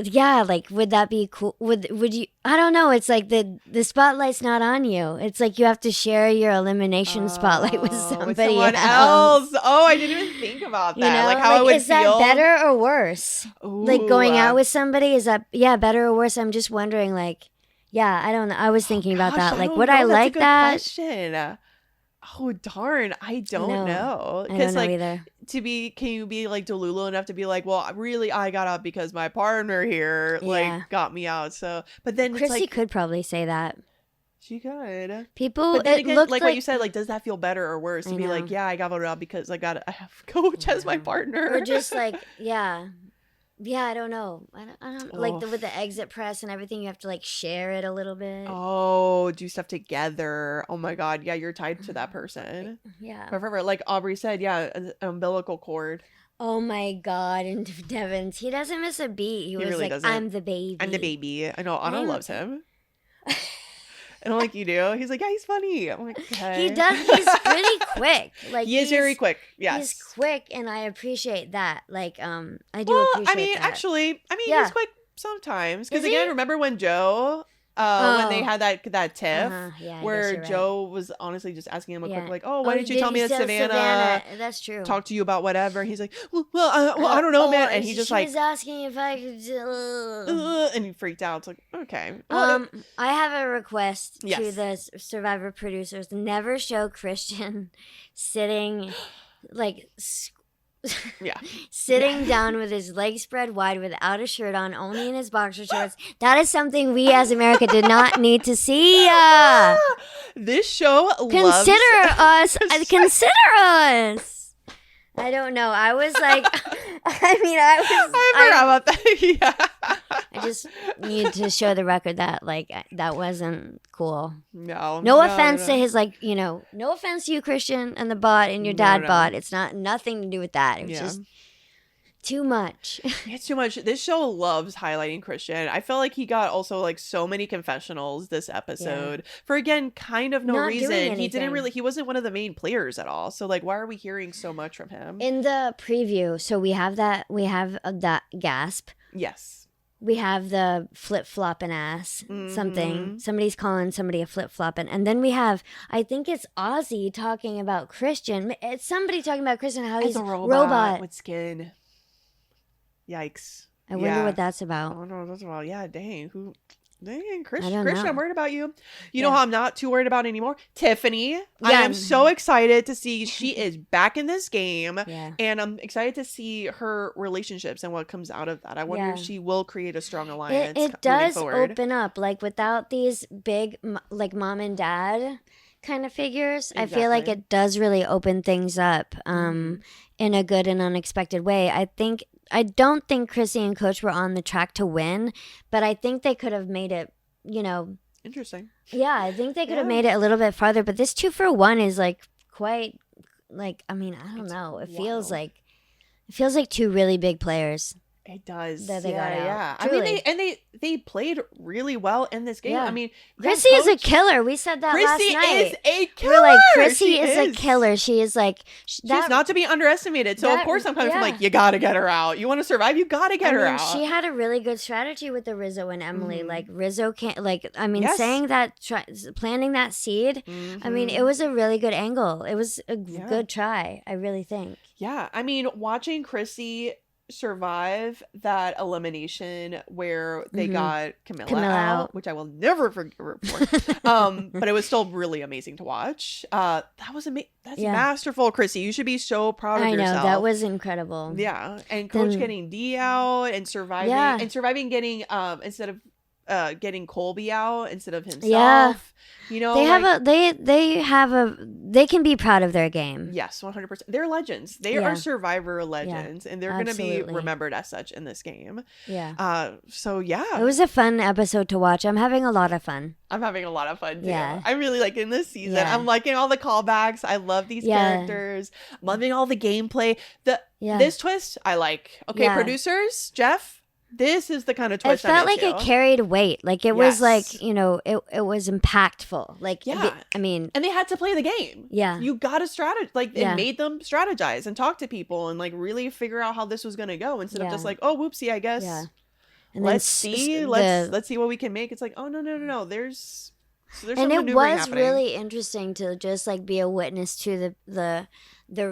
Yeah, like would that be cool? Would you? I don't know. It's like the spotlight's not on you. It's like you have to share your elimination spotlight with somebody else. Oh, I didn't even think about that. Like how I would feel. Is that better or worse? Ooh. Like going out with somebody, is that better or worse? I'm just wondering. Like, I don't know. I was thinking about that. Like, would I like that? Question. Oh darn, I don't know. I don't know either. Can you be like Delulu enough to be like, well, really, I got out because my partner here like got me out. So, but then Chrissy could probably say that. She could. People, but then again, like what you said, like, does that feel better or worse to be like, I got voted out because I have Coach as my partner, or just like, I don't know. I don't like with the exit press and everything. You have to like share it a little bit. Oh, do stuff together. Oh my God, yeah, you're tied to that person. Yeah, forever. Like Aubrey said, an umbilical cord. Oh my God, and Devins, he doesn't miss a beat. He was really like, doesn't. I'm the baby. I know. Anna loves him. And I'm like, you do? He's like, yeah, he's funny. I'm like, okay. He does. He's pretty quick. Like he is very quick. Yes, he's quick, and I appreciate that. Like, I do appreciate that. He's quick sometimes. Because again, remember when Joe, when they had that tiff, where Joe was honestly just asking him a quick, like, oh, why didn't you tell me that Savannah? That's true. Talk to you about whatever. He's like, I don't know, man. And he just was asking if I could. And he freaked out. It's like, okay. I have a request to the Survivor producers: never show Christian sitting, like. Sitting down with his legs spread wide without a shirt on, only in his boxer shorts. That is something we as America did not need to see. This show Consider us. I don't know. I was like, I forgot about that. Yeah. I just need to show the record that like that wasn't cool. No offense to his like, no offense to you, Christian, and the bot and your dad bot. It's nothing to do with that. It was just too much. It's too much. This show loves highlighting Christian. I felt like he got also like so many confessionals this episode for again kind of no reason. He wasn't one of the main players at all. So like, why are we hearing so much from him in the preview? So we have that gasp. Yes. We have the flip-flopping ass something. Somebody's calling somebody a flip-flopping. And then we have, I think it's Ozzy talking about Christian. It's somebody talking about Christian, how he's a robot with skin. Yikes. I wonder what that's about. Oh no, that's about dang. Who Dang, I don't Christian, know. I'm worried about you. You know how I'm not too worried about anymore? Tiffany. I Yeah. am so excited to see she is back in this game. Yeah. And I'm excited to see her relationships and what comes out of that. I wonder if she will create a strong alliance It does open up, like, without these big, like, mom and dad kind of figures. I feel like it does really open things up in a good and unexpected way. I don't think Chrissy and Coach were on the track to win, but I think they could have made it, interesting. Yeah, I think they could have made it a little bit farther, but this 2-for-1 is like quite, like, I mean, I don't know. It feels like two really big players. It does. That they got out. Yeah. Truly. I mean, they played really well in this game. Yeah. I mean, Chrissy is a killer. We said that last night. Chrissy is a killer. We're like, Chrissy is a killer. She is like... She's not to be underestimated. So, of course, I'm coming from like, you got to get her out. You want to survive? You got to get her out. She had a really good strategy with the Rizzo and Emily. Like, Rizzo can't... Like, I mean, saying that... planting that seed. I mean, it was a really good angle. It was a good try, I really think. Yeah. I mean, watching Chrissy survive that elimination where they got Camilla out, which I will never forget. But it was still really amazing to watch. That was amazing. That's masterful, Chrissy. You should be so proud of yourself. I know, that was incredible. Yeah, and Coach getting D out and surviving getting instead of getting Colby out instead of himself. Yeah. You know, they can be proud of their game. Yes, 100%. They're legends. They are Survivor legends, and they're going to be remembered as such in this game. Yeah. So yeah, it was a fun episode to watch. I'm having a lot of fun. I'm having a lot of fun too. Yeah. I'm really liking this season. Yeah. I'm liking all the callbacks. I love these characters. I'm loving all the gameplay. This twist I like. Okay, producers, Jeff. This is the kind of twist it felt like it carried weight. Like it was like, it was impactful. Like, I mean, and they had to play the game. Yeah. You got to strategize. Like it made them strategize and talk to people and like really figure out how this was going to go instead of just like, oh, whoopsie, I guess. Yeah. And let's see what we can make. It's like, oh, no. There's and it was really interesting to just like be a witness to the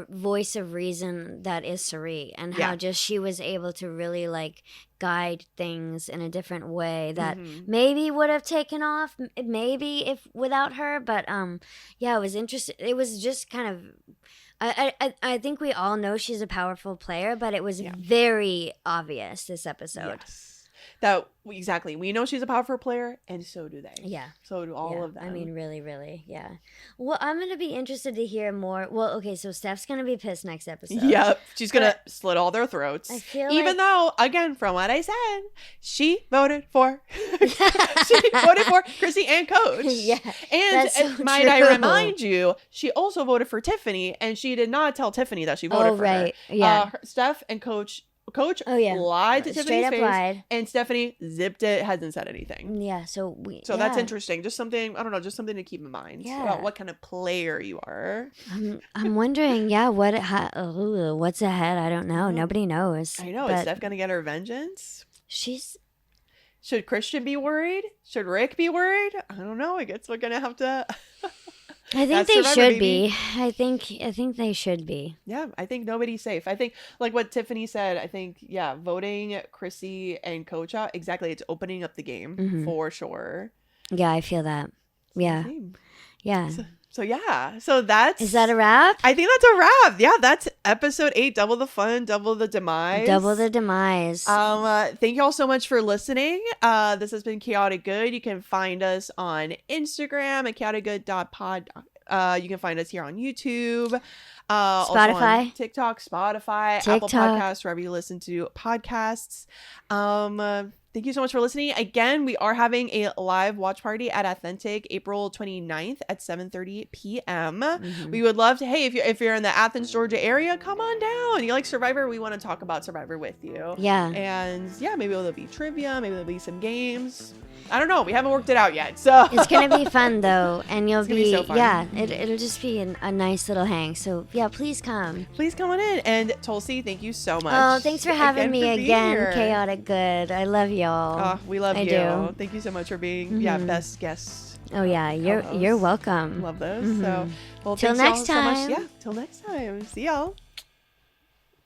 voice of reason that is Sari, and how just she was able to really like guide things in a different way that maybe would have taken off maybe if without her, but it was interesting. It was just kind of I think we all know she's a powerful player, but it was very obvious this episode. Yes. That exactly. We know she's a powerful player, and so do they. Yeah. So do all of them. I mean, really, really, yeah. Well, I'm gonna be interested to hear more. Well, okay, so Steph's gonna be pissed next episode. Yep, she's gonna slit all their throats. I feel even though, again, from what I said, she voted for Chrissy and Coach. Yeah, and so might I remind you, she also voted for Tiffany, and she did not tell Tiffany that she voted for her. Yeah, Steph and Coach lied to Tiffany's face, lied. And Stephanie zipped it, hasn't said anything. Yeah, so that's interesting. Just something, I don't know, just something to keep in mind about what kind of player you are. I'm wondering, what's ahead? I don't know. Nobody knows. I know. Is Steph gonna get her vengeance? Should Christian be worried? Should Rick be worried? I don't know. I guess we're gonna have to. I think they should be. I think they should be. Yeah, I think nobody's safe. I think, like what Tiffany said, I think, voting Chrissy and Coach out, exactly. It's opening up the game for sure. Yeah, I feel that. Yeah. Yeah. So that's... Is that a wrap? I think that's a wrap. Yeah, that's episode 8. Double the fun, double the demise. Double the demise. Thank you all so much for listening. This has been Chaotic Good. You can find us on Instagram at chaoticgood.pod. You can find us here on YouTube. Spotify. Also on TikTok, Spotify, Apple Podcasts, wherever you listen to podcasts. Thank you so much for listening. Again, we are having a live watch party at Authentic April 29th at 7:30 p.m. We would love to, if you're in the Athens, Georgia area, come on down. You like Survivor? We want to talk about Survivor with you. Yeah. And maybe there'll be trivia. Maybe there'll be some games. I don't know. We haven't worked it out yet. So it's going to be fun though. And you'll be so fun. It'll just be a nice little hang. So please come. Please come on in. And Tulsi, thank you so much. Oh, thanks for having me again. Chaotic Good. I love y'all. Oh, we love you. Do. Thank you so much for being best guest. Oh yeah, you're welcome. Love those. So till next time. So much. Yeah, till next time. See y'all.